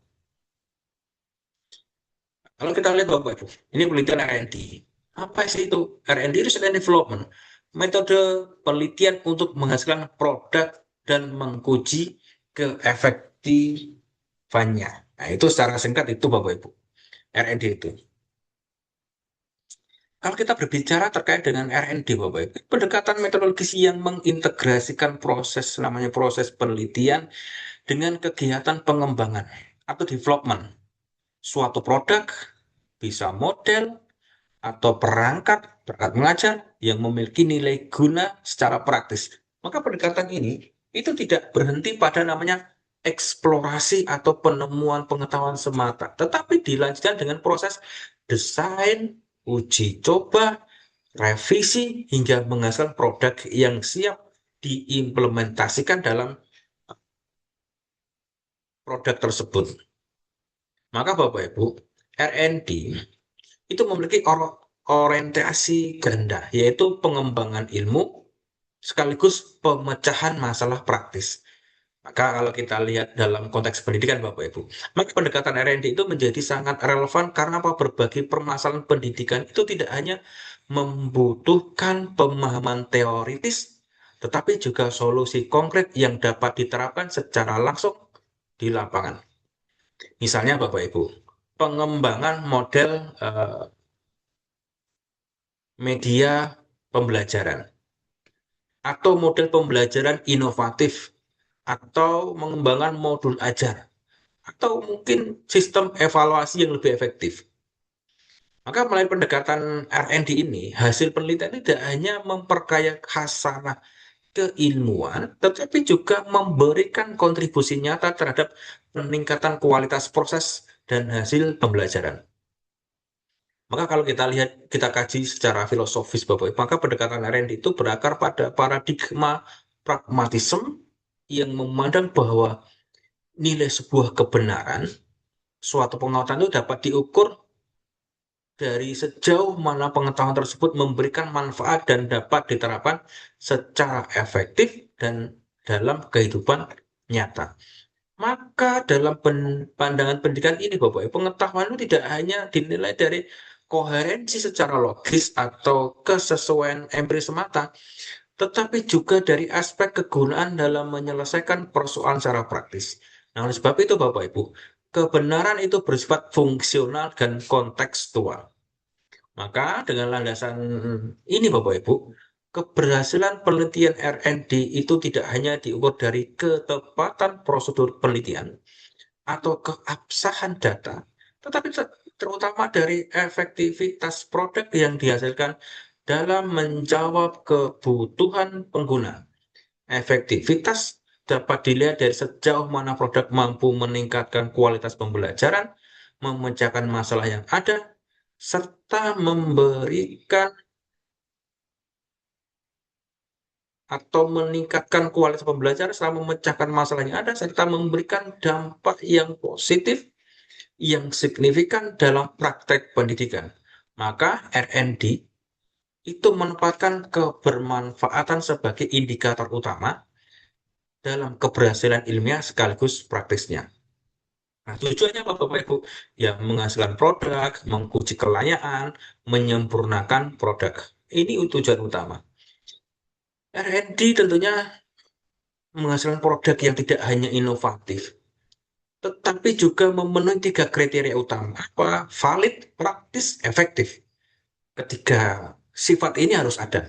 Kalau kita lihat Bapak Ibu, ini penelitian R&D. Apa sih itu? R&D, Research and Development. Metode penelitian untuk menghasilkan produk dan menguji keefektifannya. Nah, itu secara singkat itu Bapak Ibu. R&D itu. Kalau kita berbicara terkait dengan R&D Bapak Ibu, pendekatan metodologis yang mengintegrasikan proses namanya proses penelitian dengan kegiatan pengembangan atau development suatu produk, bisa model atau perangkat mengajar yang memiliki nilai guna secara praktis. Maka pendekatan ini itu tidak berhenti pada namanya eksplorasi atau penemuan pengetahuan semata, tetapi dilanjutkan dengan proses desain, uji coba, revisi, hingga menghasilkan produk yang siap diimplementasikan dalam produk tersebut. Maka Bapak Ibu, R&D itu memiliki orientasi ganda, yaitu pengembangan ilmu sekaligus pemecahan masalah praktis. Maka kalau kita lihat dalam konteks pendidikan Bapak Ibu, maka pendekatan R&D itu menjadi sangat relevan karena apa? Berbagai permasalahan pendidikan itu tidak hanya membutuhkan pemahaman teoritis, tetapi juga solusi konkret yang dapat diterapkan secara langsung di lapangan. Misalnya Bapak Ibu, pengembangan model media pembelajaran atau model pembelajaran inovatif atau mengembangkan modul ajar atau mungkin sistem evaluasi yang lebih efektif. Maka melalui pendekatan R&D ini, hasil penelitian tidak hanya memperkaya khasanah keilmuan, tetapi juga memberikan kontribusi nyata terhadap peningkatan kualitas proses dan hasil pembelajaran. Maka kalau kita lihat, kita kaji secara filosofis Bapak Ibu, maka pendekatan R&D itu berakar pada paradigma pragmatisme yang memandang bahwa nilai sebuah kebenaran, suatu pengetahuan itu dapat diukur dari sejauh mana pengetahuan tersebut memberikan manfaat dan dapat diterapkan secara efektif dan dalam kehidupan nyata. Maka dalam pandangan pendidikan ini Bapak Ibu, pengetahuan itu tidak hanya dinilai dari koherensi secara logis atau kesesuaian empiris semata, tetapi juga dari aspek kegunaan dalam menyelesaikan persoalan secara praktis. Nah, oleh sebab itu Bapak Ibu, kebenaran itu bersifat fungsional dan kontekstual. Maka dengan landasan ini Bapak Ibu, keberhasilan penelitian R&D itu tidak hanya diukur dari ketepatan prosedur penelitian atau keabsahan data, tetapi terutama dari efektivitas produk yang dihasilkan dalam menjawab kebutuhan pengguna. Efektivitas dapat dilihat dari sejauh mana produk mampu meningkatkan kualitas pembelajaran, memecahkan masalah yang ada, serta memberikan atau meningkatkan kualitas pembelajaran selama memecahkan masalah yang ada, serta memberikan dampak yang positif, yang signifikan dalam praktek pendidikan. Maka R&D itu menempatkan kebermanfaatan sebagai indikator utama dalam keberhasilan ilmiah sekaligus praktisnya. Nah, tujuannya apa Bapak Ibu? Ya, menghasilkan produk, menguji kelayakan, menyempurnakan produk. Ini tujuan utama. R&D tentunya menghasilkan produk yang tidak hanya inovatif, tetapi juga memenuhi 3 kriteria utama. Apa? Valid, praktis, efektif. Ketiga sifat ini harus ada.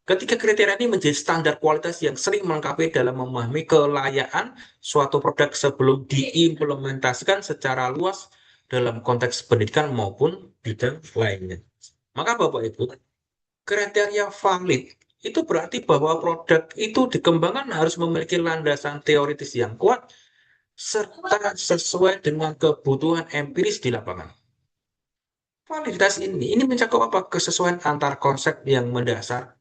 Ketiga kriteria ini menjadi standar kualitas yang sering melengkapi dalam memahami kelayakan suatu produk sebelum diimplementasikan secara luas dalam konteks pendidikan maupun bidang lainnya. Maka Bapak Ibu, kriteria valid itu berarti bahwa produk itu dikembangkan harus memiliki landasan teoritis yang kuat serta sesuai dengan kebutuhan empiris di lapangan. Validitas ini mencakup apa? Kesesuaian antar konsep yang mendasar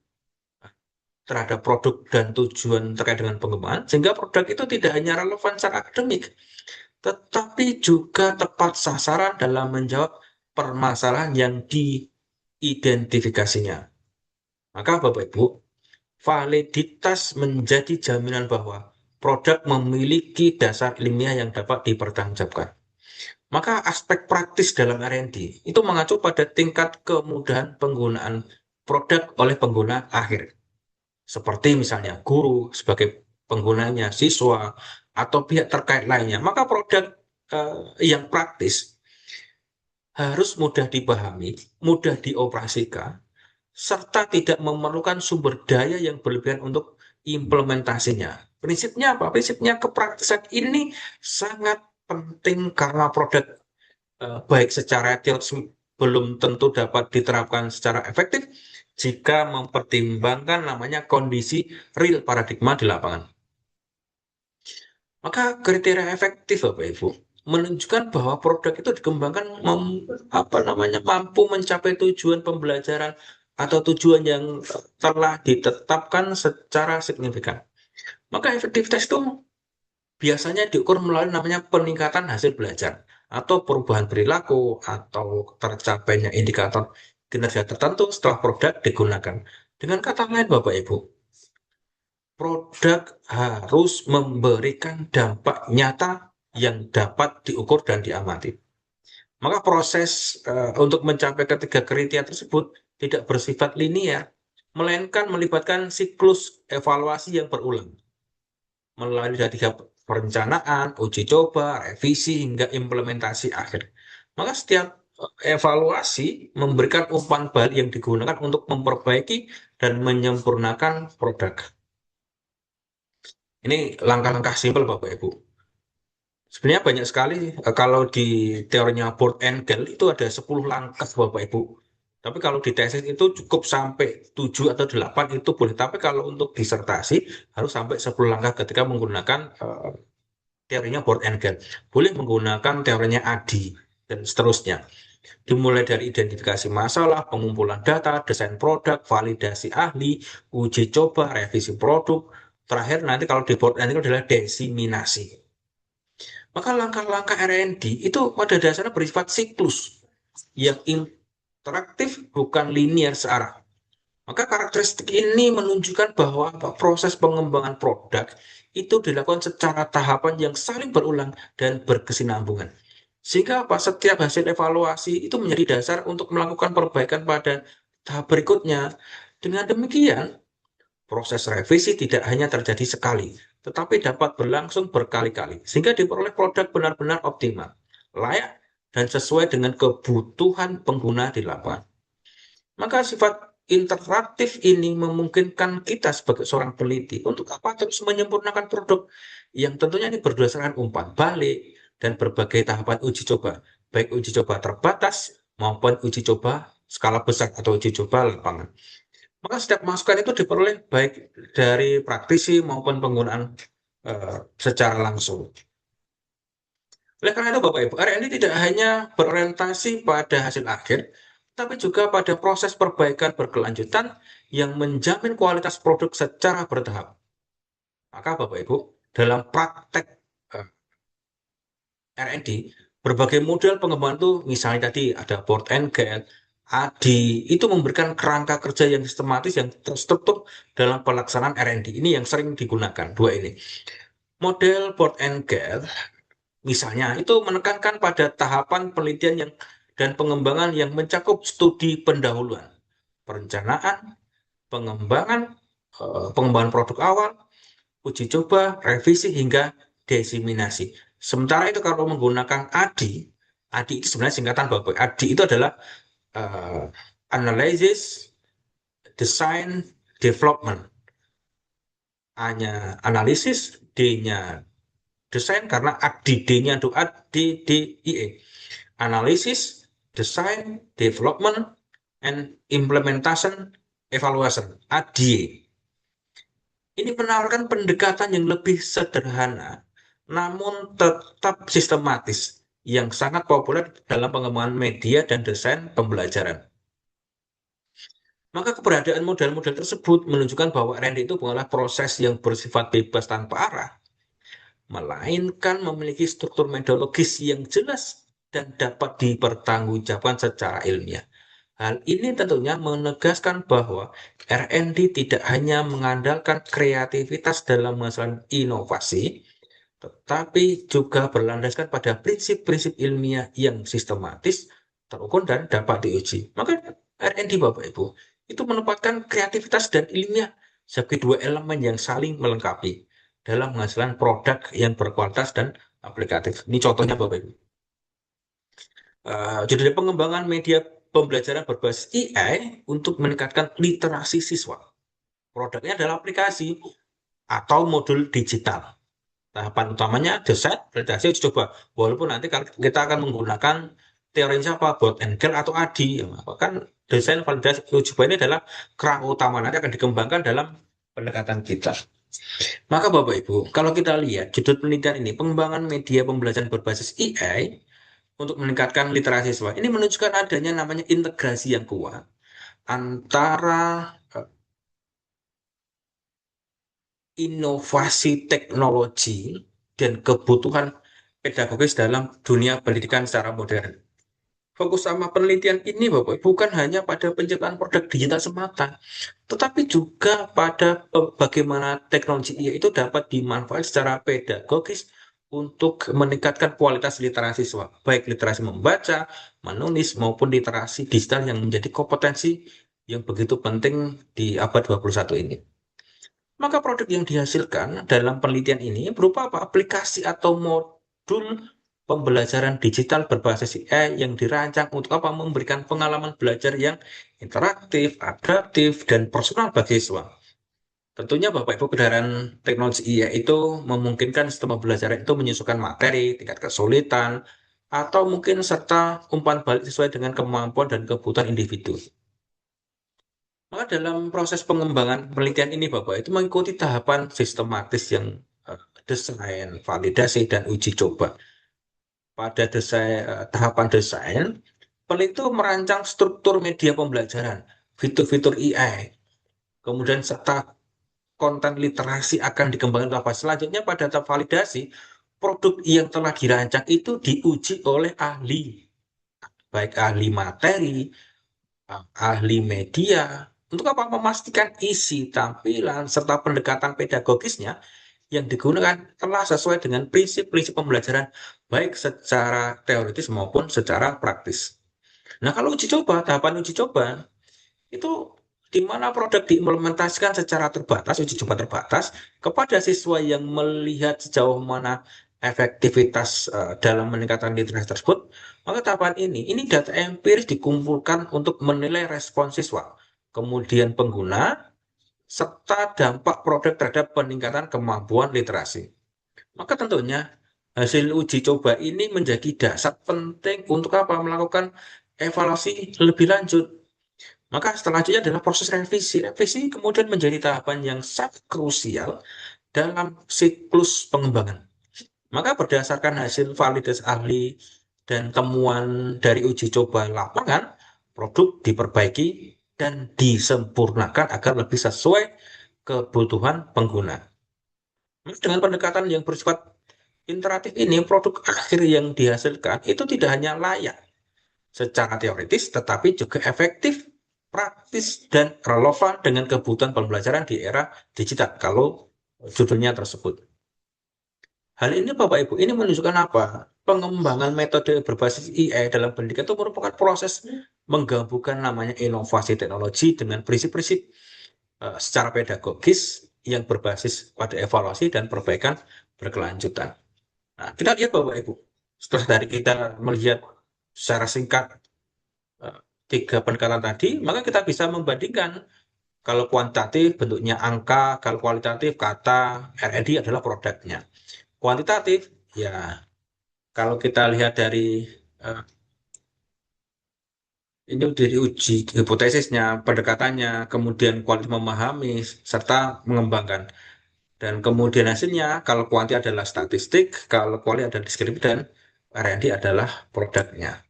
terhadap produk dan tujuan terkait dengan pengembangan, sehingga produk itu tidak hanya relevan secara akademik, tetapi juga tepat sasaran dalam menjawab permasalahan yang diidentifikasinya. Maka Bapak Ibu, validitas menjadi jaminan bahwa produk memiliki dasar ilmiah yang dapat dipertanggungjawabkan. Maka aspek praktis dalam R&D itu mengacu pada tingkat kemudahan penggunaan produk oleh pengguna akhir. Seperti misalnya guru sebagai penggunanya, siswa, atau pihak terkait lainnya. Maka produk yang praktis harus mudah dipahami, mudah dioperasikan, serta tidak memerlukan sumber daya yang berlebihan untuk implementasinya. Prinsipnya apa? Prinsipnya kepraktisan ini sangat penting karena produk baik secara teoritis belum tentu dapat diterapkan secara efektif jika mempertimbangkan namanya kondisi real paradigma di lapangan. Maka kriteria efektif Bapak Ibu menunjukkan bahwa produk itu dikembangkan mampu mencapai tujuan pembelajaran atau tujuan yang telah ditetapkan secara signifikan. Maka efektivitas itu biasanya diukur melalui namanya peningkatan hasil belajar atau perubahan perilaku atau tercapainya indikator kinerja tertentu setelah produk digunakan. Dengan kata lain Bapak Ibu, produk harus memberikan dampak nyata yang dapat diukur dan diamati. Maka proses untuk mencapai ketiga kriteria tersebut tidak bersifat linear, melainkan melibatkan siklus evaluasi yang berulang melalui dari 3 perencanaan, uji coba, revisi, hingga implementasi akhir. Maka setiap evaluasi memberikan umpan balik yang digunakan untuk memperbaiki dan menyempurnakan produk. Ini langkah-langkah simpel Bapak Ibu. Sebenarnya banyak sekali kalau di teorinya Burt and Gale itu ada 10 langkah Bapak Ibu. Tapi kalau di tesis itu cukup sampai 7 atau 8 itu boleh. Tapi kalau untuk disertasi harus sampai 10 langkah ketika menggunakan teorinya Burt and Gale. Boleh menggunakan teorinya ADI dan seterusnya. Dimulai dari identifikasi masalah, pengumpulan data, desain produk, validasi ahli, uji coba, revisi produk. Terakhir nanti kalau di Burt and Gale adalah desiminasi. Maka langkah-langkah R&D itu pada dasarnya bersifat siklus yang interaktif bukan linear searah. Maka karakteristik ini menunjukkan bahwa proses pengembangan produk itu dilakukan secara tahapan yang saling berulang dan berkesinambungan. Sehingga setiap hasil evaluasi itu menjadi dasar untuk melakukan perbaikan pada tahap berikutnya. Dengan demikian, proses revisi tidak hanya terjadi sekali, tetapi dapat berlangsung berkali-kali, sehingga diperoleh produk benar-benar optimal, layak, dan sesuai dengan kebutuhan pengguna di lapangan. Maka sifat interaktif ini memungkinkan kita sebagai seorang peneliti untuk terus menyempurnakan produk yang tentunya ini berdasarkan umpan balik dan berbagai tahapan uji coba, baik uji coba terbatas maupun uji coba skala besar atau uji coba lapangan. Maka setiap masukan itu diperoleh baik dari praktisi maupun penggunaan secara langsung. Oleh karena itu Bapak Ibu, R&D tidak hanya berorientasi pada hasil akhir, tapi juga pada proses perbaikan berkelanjutan yang menjamin kualitas produk secara bertahap. Maka Bapak Ibu, dalam praktek R&D, berbagai model pengembangan itu misalnya tadi ada Burt and Gale, ADI, itu memberikan kerangka kerja yang sistematis yang terstruktur dalam pelaksanaan R&D. Ini yang sering digunakan, dua ini. Model Burt and Gale, misalnya, itu menekankan pada tahapan penelitian dan pengembangan yang mencakup studi pendahuluan, perencanaan, pengembangan produk awal, uji coba, revisi, hingga desiminasi. Sementara itu kalau menggunakan ADI itu sebenarnya singkatan Bapak. ADI itu adalah Analysis, Design, Development. A-nya analisis, D-nya desain karena D-nya untuk ADDIE. Analysis, Design, Development, and Implementation, Evaluation, ADIE. Ini menawarkan pendekatan yang lebih sederhana, namun tetap sistematis, yang sangat populer dalam pengembangan media dan desain pembelajaran. Maka keberadaan model-model tersebut menunjukkan bahwa R&D itu bukanlah proses yang bersifat bebas tanpa arah, melainkan memiliki struktur metodologis yang jelas dan dapat dipertanggungjawabkan secara ilmiah. Hal ini tentunya menegaskan bahwa R&D tidak hanya mengandalkan kreativitas dalam menghasilkan inovasi, tetapi juga berlandaskan pada prinsip-prinsip ilmiah yang sistematis, terukur, dan dapat diuji. Maka R&D, Bapak Ibu, itu menempatkan kreativitas dan ilmiah sebagai dua elemen yang saling melengkapi dalam menghasilkan produk yang berkualitas dan aplikatif. Ini contohnya, Bapak Ibu. Jadi pengembangan media pembelajaran berbasis AI untuk meningkatkan literasi siswa. Produknya adalah aplikasi atau modul digital. Tahapan utamanya desain, validasi, uji coba. Walaupun nanti kita akan menggunakan teori apa, Both and Girl atau ADI. Kan desain, validasi, uji coba ini adalah kerangka utama nanti akan dikembangkan dalam pendekatan kita. Maka Bapak Ibu, kalau kita lihat judul penelitian ini, pengembangan media pembelajaran berbasis AI untuk meningkatkan literasi siswa. Ini menunjukkan adanya namanya integrasi yang kuat antara inovasi teknologi dan kebutuhan pedagogis dalam dunia pendidikan secara modern. Fokus sama penelitian ini, Bapak, bukan hanya pada penciptaan produk digital semata, tetapi juga pada bagaimana teknologi itu dapat dimanfaatkan secara pedagogis untuk meningkatkan kualitas literasi siswa, baik literasi membaca, menulis, maupun literasi digital yang menjadi kompetensi yang begitu penting di abad 21 ini. Maka produk yang dihasilkan dalam penelitian ini berupa apa? Aplikasi atau modul pembelajaran digital berbasis AI yang dirancang untuk apa? Memberikan pengalaman belajar yang interaktif, adaptif, dan personal bagi siswa. Tentunya Bapak Ibu, keberadaan teknologi AI itu memungkinkan sistem pembelajaran itu menyesuaikan materi, tingkat kesulitan, atau mungkin serta umpan balik sesuai dengan kemampuan dan kebutuhan individu. Maka dalam proses pengembangan penelitian ini Bapak itu mengikuti tahapan sistematis yang desain, validasi, dan uji coba. Pada tahapan desain, peneliti merancang struktur media pembelajaran, fitur-fitur AI, kemudian serta konten literasi akan dikembangkan tahap selanjutnya. Pada tahap validasi, produk yang telah dirancang itu diuji oleh ahli, baik ahli materi, ahli media, untuk apa? Memastikan isi, tampilan, serta pendekatan pedagogisnya yang digunakan telah sesuai dengan prinsip-prinsip pembelajaran, baik secara teoritis maupun secara praktis. Nah, kalau uji coba, tahapan uji coba, itu di mana produk diimplementasikan secara terbatas, uji coba terbatas, kepada siswa yang melihat sejauh mana efektivitas dalam meningkatkan literasi tersebut. Maka tahapan ini data empiris dikumpulkan untuk menilai respon siswa, kemudian pengguna, serta dampak produk terhadap peningkatan kemampuan literasi. Maka tentunya hasil uji coba ini menjadi dasar penting untuk apa? Melakukan evaluasi lebih lanjut. Maka selanjutnya adalah proses revisi. Revisi kemudian menjadi tahapan yang sangat krusial dalam siklus pengembangan. Maka berdasarkan hasil validasi ahli dan temuan dari uji coba lapangan, produk diperbaiki dan disempurnakan agar lebih sesuai kebutuhan pengguna. Dengan pendekatan yang bersifat interaktif ini, produk akhir yang dihasilkan itu tidak hanya layak secara teoritis, tetapi juga efektif, praktis, dan relevan dengan kebutuhan pembelajaran di era digital, kalau judulnya tersebut. Hal ini Bapak Ibu, ini menunjukkan apa? Pengembangan metode berbasis AI dalam pendidikan itu merupakan proses menggabungkan namanya inovasi teknologi dengan prinsip-prinsip secara pedagogis yang berbasis pada evaluasi dan perbaikan berkelanjutan. Nah, kita lihat Bapak Ibu, setelah dari kita melihat secara singkat eh, tiga pendekatan tadi, maka kita bisa membandingkan. Kalau kuantitatif bentuknya angka, kalau kualitatif kata, R&D adalah produknya. Kuantitatif, ya kalau kita lihat dari eh, ini udah diuji hipotesisnya, pendekatannya, kemudian kualitas memahami serta mengembangkan. Dan kemudian hasilnya, kalau kuanti adalah statistik, kalau kuali adalah deskripsi, dan R&D adalah produknya.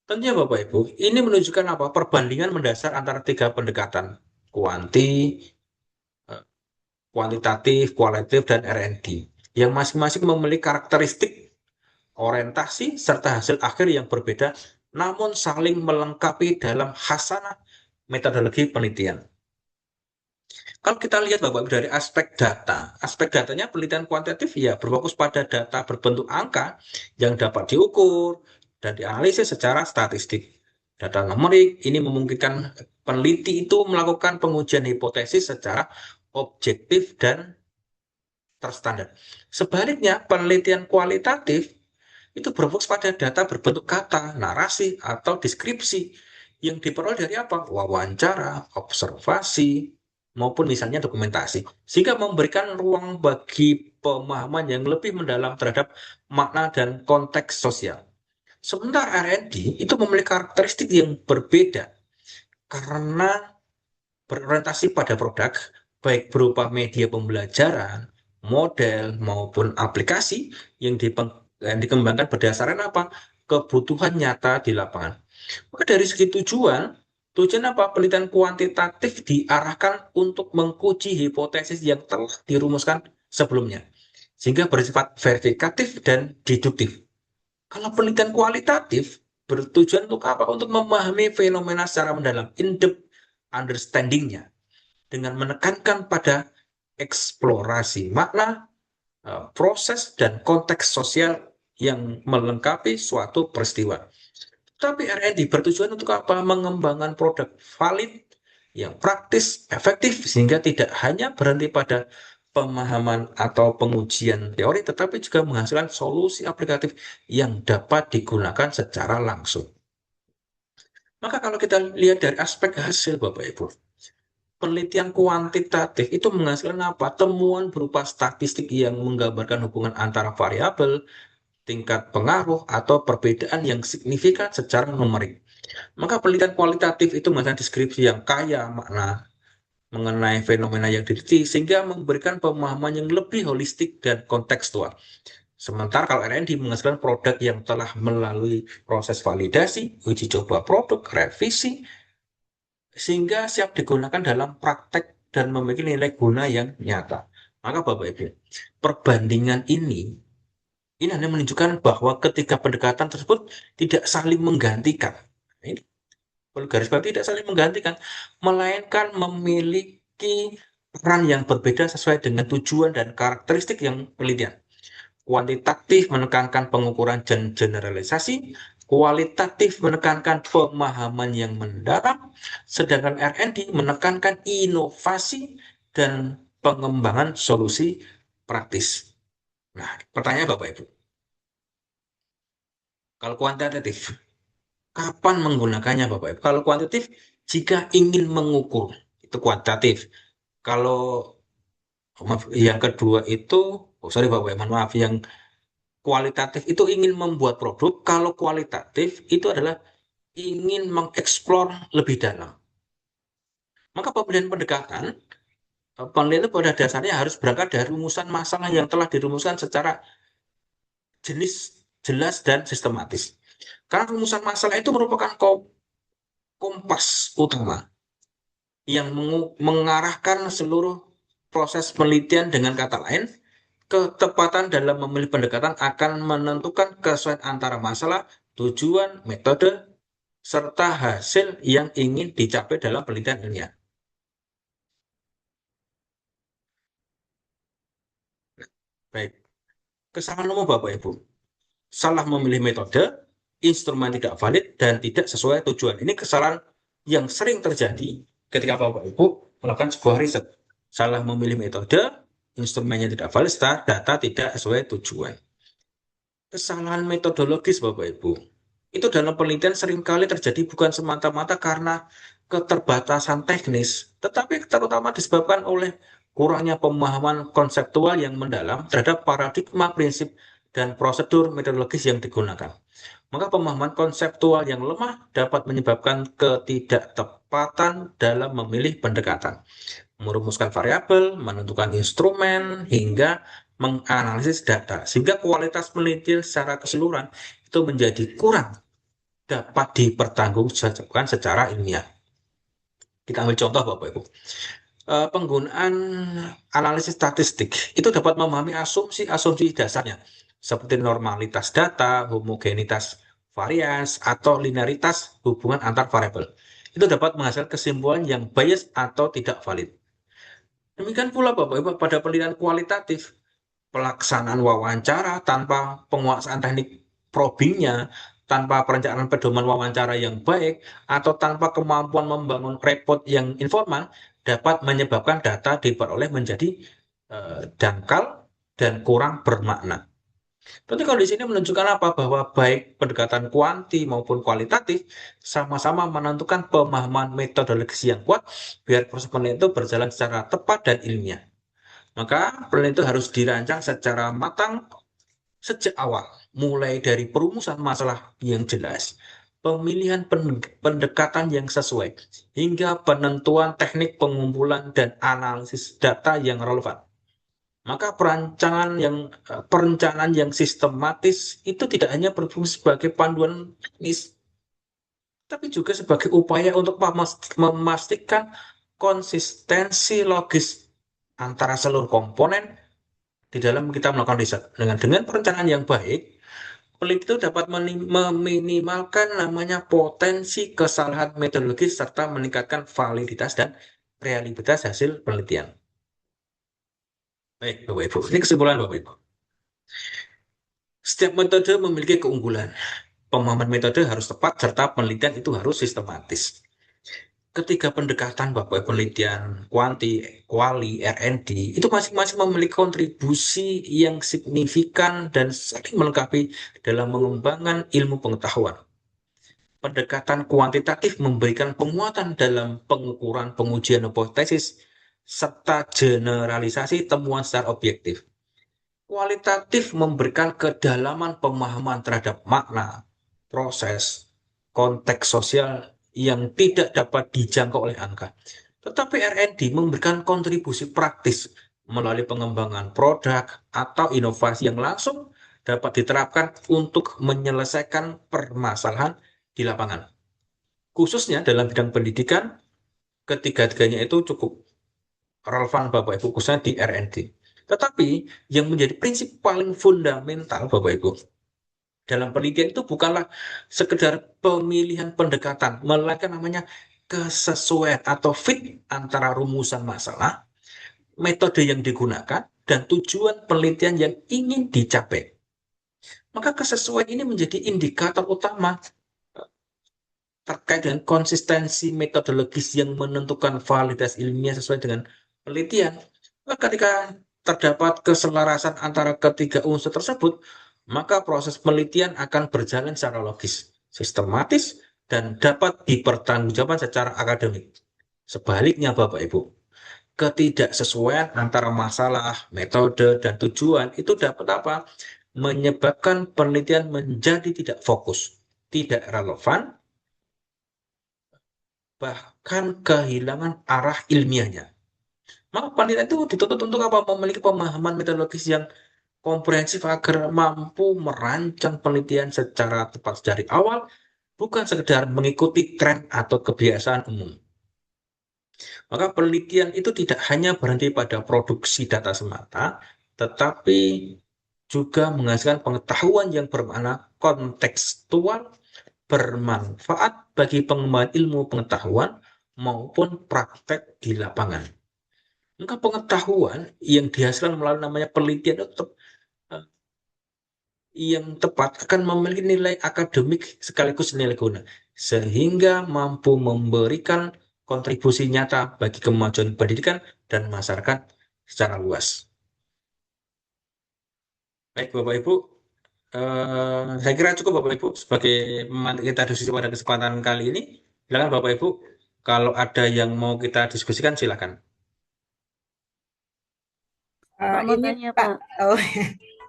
Tentunya Bapak Ibu, ini menunjukkan apa? Perbandingan mendasar antara tiga pendekatan, kuanti, eh, kuantitatif, kualitatif, dan R&D, yang masing-masing memiliki karakteristik, orientasi, serta hasil akhir yang berbeda, namun saling melengkapi dalam khasanah metodologi penelitian. Kalau kita lihat Bapak dari aspek datanya penelitian kuantitatif ya berfokus pada data berbentuk angka yang dapat diukur dan dianalisis secara statistik. Data numerik ini memungkinkan peneliti itu melakukan pengujian hipotesis secara objektif dan terstandar. Sebaliknya, penelitian kualitatif itu berfokus pada data berbentuk kata, narasi, atau deskripsi yang diperoleh dari apa? Wawancara, observasi, maupun misalnya dokumentasi. Sehingga memberikan ruang bagi pemahaman yang lebih mendalam terhadap makna dan konteks sosial. Sementara R&D itu memiliki karakteristik yang berbeda karena berorientasi pada produk, baik berupa media pembelajaran, model, maupun aplikasi yang dikembangkan berdasarkan apa? Kebutuhan nyata di lapangan. Maka dari segi tujuan apa? Penelitian kuantitatif diarahkan untuk menguji hipotesis yang telah dirumuskan sebelumnya, sehingga bersifat verifikatif dan deduktif. Kalau penelitian kualitatif bertujuan untuk apa? Untuk memahami fenomena secara mendalam, in-depth understanding-nya, dengan menekankan pada eksplorasi makna, proses, dan konteks sosial yang melengkapi suatu peristiwa. Tapi R&D bertujuan untuk apa? Mengembangkan produk valid, yang praktis, efektif, sehingga tidak hanya berhenti pada pemahaman atau pengujian teori, tetapi juga menghasilkan solusi aplikatif yang dapat digunakan secara langsung. Maka kalau kita lihat dari aspek hasil, Bapak Ibu, penelitian kuantitatif itu menghasilkan apa? Temuan berupa statistik yang menggambarkan hubungan antara variabel, tingkat pengaruh, atau perbedaan yang signifikan secara numerik. Maka penelitian kualitatif itu menghasilkan deskripsi yang kaya makna mengenai fenomena yang diteliti sehingga memberikan pemahaman yang lebih holistik dan kontekstual. Sementara kalau R&D menghasilkan produk yang telah melalui proses validasi, uji coba produk, revisi, sehingga siap digunakan dalam praktek dan memiliki nilai guna yang nyata. Maka Bapak Ibu, perbandingan ini hanya menunjukkan bahwa ketika pendekatan tersebut tidak saling menggantikan. Ini perlu garis bawahi, tidak saling menggantikan, melainkan memiliki peran yang berbeda sesuai dengan tujuan dan karakteristik yang penelitian. Kuantitatif menekankan pengukuran dan generalisasi, kualitatif menekankan pemahaman yang mendalam, sedangkan R&D menekankan inovasi dan pengembangan solusi praktis. Nah, pertanyaan Bapak Ibu, kalau kuantitatif, kapan menggunakannya Bapak Ibu? Kalau kuantitatif, jika ingin mengukur, itu kuantitatif. Kalau maaf, yang kedua itu, oh sorry Bapak Ibu, maaf, yang kualitatif itu ingin membuat produk, kalau kualitatif itu adalah ingin mengeksplor lebih dalam. Maka pemberian pendekatan, penelitian itu pada dasarnya harus berangkat dari rumusan masalah yang telah dirumuskan secara jenis, jelas, dan sistematis. Karena rumusan masalah itu merupakan kompas utama yang mengarahkan seluruh proses penelitian. Dengan kata lain, ketepatan dalam memilih pendekatan akan menentukan kesesuaian antara masalah, tujuan, metode, serta hasil yang ingin dicapai dalam penelitian ilmiah. Baik, kesalahan umum Bapak Ibu. Salah memilih metode, instrumen tidak valid, dan tidak sesuai tujuan. Ini kesalahan yang sering terjadi ketika Bapak Ibu melakukan sebuah riset. Salah memilih metode, instrumennya tidak valid, data tidak sesuai tujuan. kesalahan metodologis Bapak Ibu. Itu dalam penelitian seringkali terjadi bukan semata-mata karena keterbatasan teknis, tetapi terutama disebabkan oleh kurangnya pemahaman konseptual yang mendalam terhadap paradigma, prinsip, dan prosedur metodologis yang digunakan. Maka pemahaman konseptual yang lemah dapat menyebabkan ketidaktepatan dalam memilih pendekatan, merumuskan variabel, menentukan instrumen, hingga menganalisis data, sehingga kualitas penelitian secara keseluruhan itu menjadi kurang dapat dipertanggungjawabkan secara ilmiah. Kita ambil contoh Bapak Ibu. Penggunaan analisis statistik itu dapat memahami asumsi-asumsi dasarnya seperti normalitas data, homogenitas varians, atau linearitas hubungan antar variabel. Itu dapat menghasilkan kesimpulan yang bias atau tidak valid. Demikian pula Bapak Ibu pada penelitian kualitatif, pelaksanaan wawancara tanpa penguasaan teknik probingnya, tanpa perencanaan pedoman wawancara yang baik, atau tanpa kemampuan membangun report yang informal, dapat menyebabkan data diperoleh menjadi dangkal dan kurang bermakna. Berarti kalau di sini menunjukkan apa? Bahwa baik pendekatan kuanti maupun kualitatif sama-sama menentukan pemahaman metodologis yang kuat biar proses penelitian itu berjalan secara tepat dan ilmiah. Maka penelitian itu harus dirancang secara matang sejak awal, mulai dari perumusan masalah yang jelas, pemilihan pendekatan yang sesuai, hingga penentuan teknik pengumpulan dan analisis data yang relevan. Maka perencanaan yang sistematis itu tidak hanya berfungsi sebagai panduan teknis, tapi juga sebagai upaya untuk memastikan konsistensi logis antara seluruh komponen di dalam kita melakukan riset. Dengan perencanaan yang baik, peneliti itu dapat meminimalkan namanya potensi kesalahan metodologis serta meningkatkan validitas dan reliabilitas hasil penelitian. Baik, Bapak Ibu. Ini kesimpulan Bapak Ibu. Setiap metode memiliki keunggulan. Pemahaman metode harus tepat serta penelitian itu harus sistematis. Ketiga pendekatan Bapak penelitian kuanti, kuali, R&D itu masing-masing memiliki kontribusi yang signifikan dan saling melengkapi dalam mengembangkan ilmu pengetahuan. Pendekatan kuantitatif memberikan penguatan dalam pengukuran pengujian hipotesis serta generalisasi temuan secara objektif. Kualitatif memberikan kedalaman pemahaman terhadap makna, proses, konteks sosial yang tidak dapat dijangkau oleh angka. Tetapi R&D memberikan kontribusi praktis melalui pengembangan produk atau inovasi yang langsung dapat diterapkan untuk menyelesaikan permasalahan di lapangan. Khususnya dalam bidang pendidikan, ketiga-tiganya itu cukup relevan Bapak Ibu, khususnya di R&D. Tetapi yang menjadi prinsip paling fundamental Bapak Ibu dalam penelitian itu bukanlah sekedar pemilihan pendekatan, melainkan namanya kesesuaian atau fit antara rumusan masalah, metode yang digunakan, dan tujuan penelitian yang ingin dicapai. Maka kesesuaian ini menjadi indikator utama terkait dengan konsistensi metodologis yang menentukan validitas ilmiah sesuai dengan penelitian. Maka ketika terdapat keselarasan antara ketiga unsur tersebut, maka proses penelitian akan berjalan secara logis, sistematis, dan dapat dipertanggungjawabkan secara akademik. Sebaliknya Bapak Ibu, ketidaksesuaian antara masalah, metode, dan tujuan itu dapat apa? Menyebabkan penelitian menjadi tidak fokus, tidak relevan, bahkan kehilangan arah ilmiahnya. Maka penelitian itu dituntut untuk apa? Memiliki pemahaman metodologis yang komprehensif agar mampu merancang penelitian secara tepat dari awal, bukan sekedar mengikuti tren atau kebiasaan umum. Maka penelitian itu tidak hanya berhenti pada produksi data semata, tetapi juga menghasilkan pengetahuan yang bermakna kontekstual, bermanfaat bagi pengembangan ilmu pengetahuan maupun praktek di lapangan. Maka pengetahuan yang dihasilkan melalui namanya penelitian itu yang tepat akan memiliki nilai akademik sekaligus nilai guna, sehingga mampu memberikan kontribusi nyata bagi kemajuan pendidikan dan masyarakat secara luas. Baik Bapak Ibu, saya kira cukup Bapak Ibu sebagai pemantik kita diskusi pada kesempatan kali ini. Silakan Bapak Ibu, kalau ada yang mau kita diskusikan silakan. Bapak mau Ini tanya, Pak. Pak. Oh,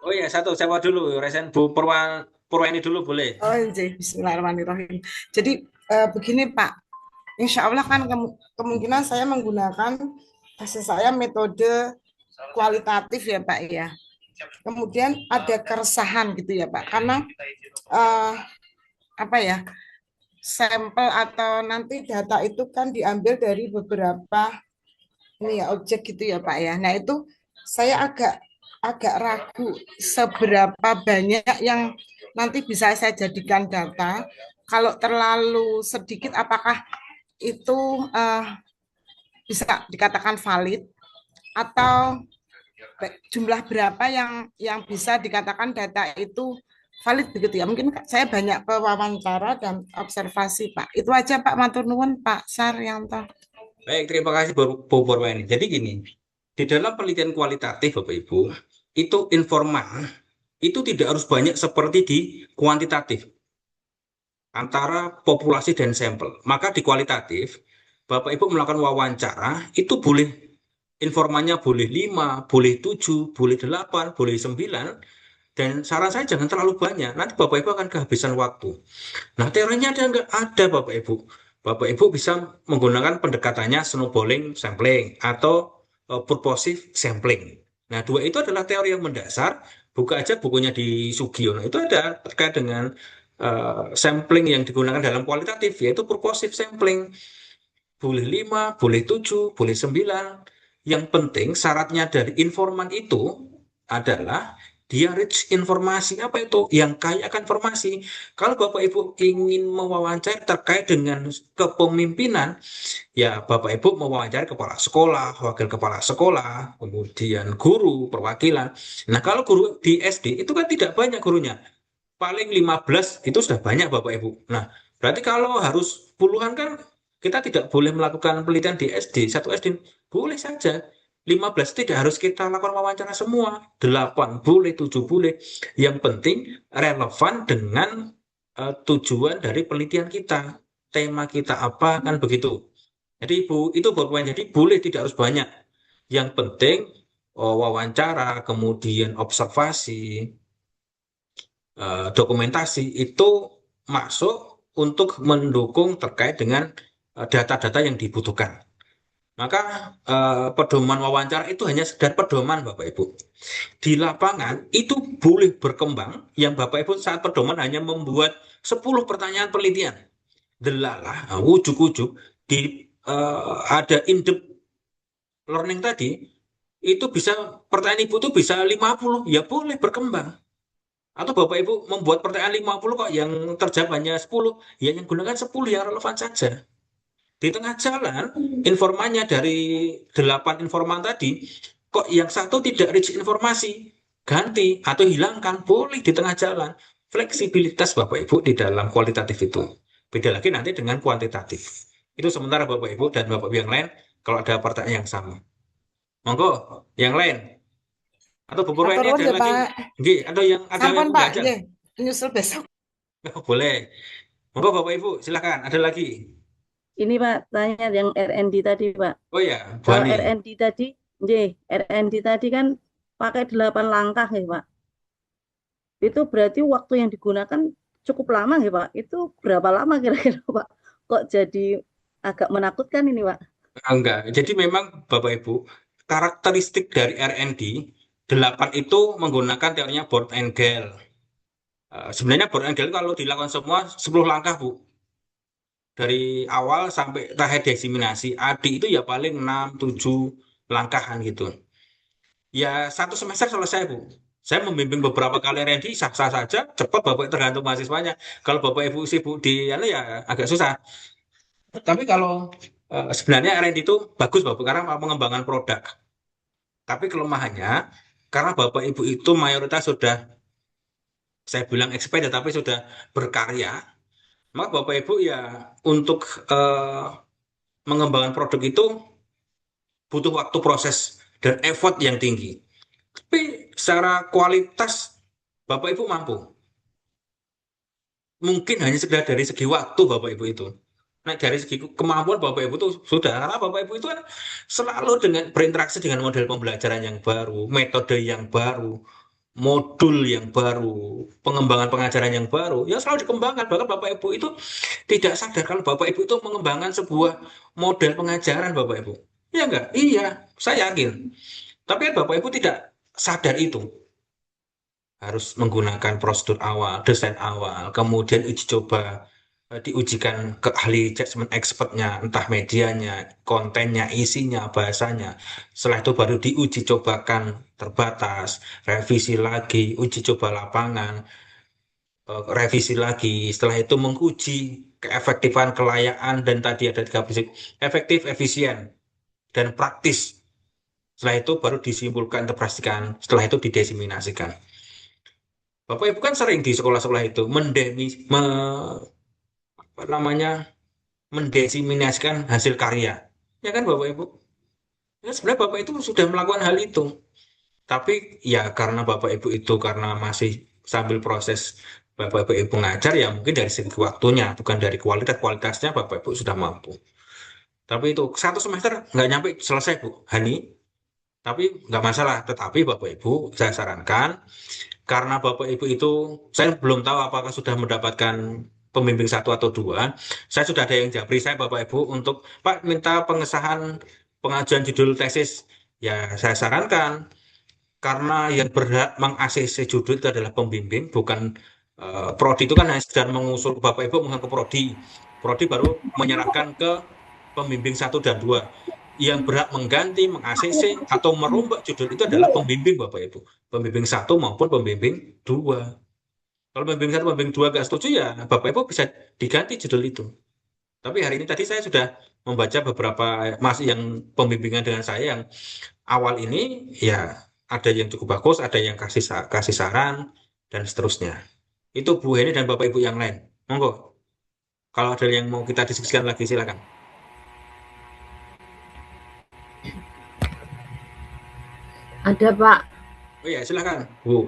Oh ya, satu saya mau dulu, Resen Bu Purwaini dulu boleh. oh Bismillahirrahmanirrahim. Jadi begini Pak, Insya Allah kan kemungkinan saya menggunakan bahasa saya metode kualitatif ya Pak ya. Kemudian ada keresahan gitu ya Pak, karena eh, apa ya, sampel atau nanti data itu kan diambil dari beberapa ini ya objek gitu ya Pak ya. Nah itu saya agak ragu seberapa banyak yang nanti bisa saya jadikan data. Kalau terlalu sedikit, apakah itu bisa dikatakan valid atau jumlah berapa yang bisa dikatakan data itu valid begitu ya? Mungkin saya banyak pewawancara dan observasi Pak. Itu aja Pak, matur nuwun Pak Saryanto. Baik, terima kasih Bu Purwaini. Jadi gini, di dalam penelitian kualitatif Bapak Ibu, itu informan itu tidak harus banyak seperti di kuantitatif antara populasi dan sampel. Maka di kualitatif, Bapak Ibu melakukan wawancara, itu boleh informannya boleh 5, boleh 7, boleh 8, boleh 9, dan saran saya jangan terlalu banyak. Nanti Bapak Ibu akan kehabisan waktu. Nah, teorinya ada nggak? Ada Bapak Ibu. Bapak Ibu bisa menggunakan pendekatannya snowballing sampling atau purposive sampling. Nah, dua itu adalah teori yang mendasar. Buka aja bukunya di Sugiono. Itu ada terkait dengan sampling yang digunakan dalam kualitatif, yaitu purposive sampling. Boleh 5, boleh 7, boleh 9. Yang penting syaratnya dari informan itu adalah dia rich informasi. Apa itu? Yang kaya akan informasi. Kalau Bapak Ibu ingin mewawancarai terkait dengan kepemimpinan, ya Bapak Ibu mewawancarai kepala sekolah, wakil kepala sekolah, kemudian guru, perwakilan. Nah, kalau guru di SD itu kan tidak banyak gurunya. Paling 15 itu sudah banyak Bapak Ibu. Nah, berarti kalau harus puluhan kan kita tidak boleh melakukan penelitian di SD, satu SD. Boleh saja. 15 tidak harus kita lakukan wawancara semua. 8 boleh, 7 boleh. Yang penting relevan dengan tujuan dari penelitian kita. Tema kita apa, kan begitu. Jadi Ibu, itu Bapak. Jadi boleh tidak harus banyak. Yang penting wawancara, kemudian observasi, dokumentasi itu masuk untuk mendukung terkait dengan data-data yang dibutuhkan. Maka pedoman wawancara itu hanya sekedar pedoman Bapak Ibu. Di lapangan itu boleh berkembang yang Bapak Ibu saat pedoman hanya membuat 10 pertanyaan penelitian. Delalah, ujuk-ujuk ada in-depth learning tadi, itu bisa pertanyaan Ibu itu bisa 50, ya boleh berkembang. Atau Bapak Ibu membuat pertanyaan 50 kok yang terjawab hanya 10, ya yang gunakan 10 yang relevan saja. Di tengah jalan, informannya dari 8 informan tadi, kok yang satu tidak rich informasi, ganti atau hilangkan, boleh di tengah jalan. Fleksibilitas Bapak Ibu di dalam kualitatif itu. Beda lagi nanti dengan kuantitatif. Itu sementara Bapak Ibu dan Bapak Ibu yang lain, kalau ada pertanyaan yang sama. Monggo, yang lain. Atau Bu Purwa Matur ini nuwun ada ya lagi? Pak. Nggih, ada yang Sampun Pak, belajar? nggih. Nyusul besok. Oh, boleh. Monggo Bapak Ibu, silakan. Ada lagi? Ini Pak, tanya yang RND tadi Pak. Oh ya, Bu Kalau Ani. RND tadi, RND tadi kan pakai 8 langkah ya Pak. Itu berarti waktu yang digunakan cukup lama ya Pak. Itu berapa lama kira-kira Pak? Kok jadi agak menakutkan ini Pak? Enggak. Jadi memang Bapak Ibu, karakteristik dari RND 8 itu menggunakan teorinya Board and Gale. Sebenarnya Board and Gale kalau dilakukan semua 10 langkah, Bu. Dari awal sampai terakhir diseminasi. ADI itu ya paling 6, 7 langkahan gitu. Ya satu semester selesai, Bu. Saya membimbing beberapa kali R&D sah-sah saja, cepat Bapak tergantung mahasiswanya. Kalau Bapak Ibu sibuk di ya agak susah. Tapi kalau sebenarnya R&D itu bagus Bapak karena pengembangan produk. Tapi kelemahannya karena Bapak Ibu itu mayoritas sudah saya bilang expired tapi sudah berkarya, maka Bapak Ibu ya untuk eh, mengembangkan produk itu butuh waktu proses dan effort yang tinggi. Tapi secara kualitas Bapak Ibu mampu. Mungkin hanya sekedar dari segi waktu Bapak Ibu itu. Nah, dari segi kemampuan Bapak Ibu itu sudah, karena Bapak Ibu itu kan selalu dengan berinteraksi dengan model pembelajaran yang baru, metode yang baru, modul yang baru, pengembangan pengajaran yang baru, ya selalu dikembangkan. Bahkan Bapak Ibu itu tidak sadar kalau Bapak Ibu itu mengembangkan sebuah model pengajaran Bapak Ibu. Iya enggak? Iya, saya yakin. Tapi kan Bapak Ibu tidak sadar itu. Harus menggunakan prosedur awal, desain awal, kemudian uji coba diujikan ke ahli judgment expertnya, entah medianya, kontennya, isinya, bahasanya. Setelah itu baru diuji cobakan terbatas, revisi lagi, uji coba lapangan, revisi lagi. Setelah itu menguji keefektifan, kelayaan, dan tadi ada 3 prinsip, efektif, efisien, dan praktis. Setelah itu baru disimpulkan, terpastikan. Setelah itu didesiminasikan. Bapak Ibu kan sering di sekolah-sekolah itu apa namanya, mendesiminasikan hasil karya. Ya kan Bapak Ibu? Ya, sebenarnya Bapak itu sudah melakukan hal itu. Tapi ya karena Bapak Ibu itu karena masih sambil proses Bapak Ibu ngajar ya mungkin dari segi waktunya, bukan dari kualitasnya Bapak Ibu sudah mampu. Tapi itu 1 semester nggak nyampe selesai Bu Hani. Tapi nggak masalah. Tetapi Bapak Ibu saya sarankan karena Bapak Ibu itu, saya belum tahu apakah sudah mendapatkan pembimbing 1 atau 2. Saya sudah ada yang japri saya Bapak Ibu untuk Pak minta pengesahan pengajuan judul tesis. Ya saya sarankan karena yang berhak meng-ACC judul itu adalah pembimbing, bukan prodi itu kan hanya sekedar mengusul ke Bapak Ibu menghadap ke prodi. Prodi baru menyerahkan ke pembimbing 1 dan 2. Yang berhak mengganti, meng-ACC atau merombak judul itu adalah pembimbing Bapak Ibu. Pembimbing 1 maupun pembimbing 2. Kalau pembimbing 1, pembimbing 2 nggak setuju ya Bapak Ibu bisa diganti judul itu. Tapi hari ini tadi saya sudah membaca beberapa masih yang pembimbingan dengan saya yang awal ini ya ada yang cukup bagus, ada yang kasih saran dan seterusnya. Itu Bu Heni dan Bapak Ibu yang lain. Monggo. Kalau ada yang mau kita diskusikan lagi silakan. Ada Pak. Oh ya, silakan Bu.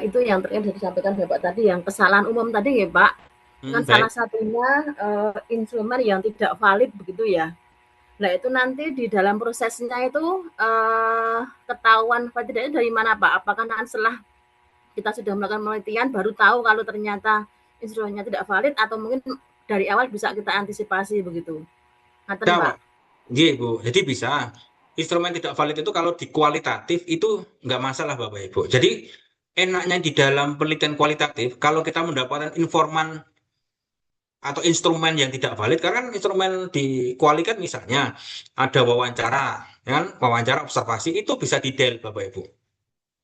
Itu yang terkait disampaikan Bapak tadi yang kesalahan umum tadi ya Pak. Kan Baik. salah satunya instrumen yang tidak valid begitu ya. Nah itu nanti di dalam prosesnya itu ketahuan tidaknya dari mana Pak? Apakah nanti setelah kita sudah melakukan penelitian baru tahu kalau ternyata instrumennya tidak valid atau mungkin dari awal bisa kita antisipasi begitu? Ngaten Bisa, Pak. Pak. Iya, Bu. Jadi bisa. Instrumen tidak valid itu kalau di kualitatif itu nggak masalah, Bapak Ibu. Jadi enaknya di dalam penelitian kualitatif, kalau kita mendapatkan informan atau instrumen yang tidak valid, karena kan instrumen di kuali kan misalnya ada wawancara, ya kan? Wawancara observasi itu bisa didel, Bapak Ibu.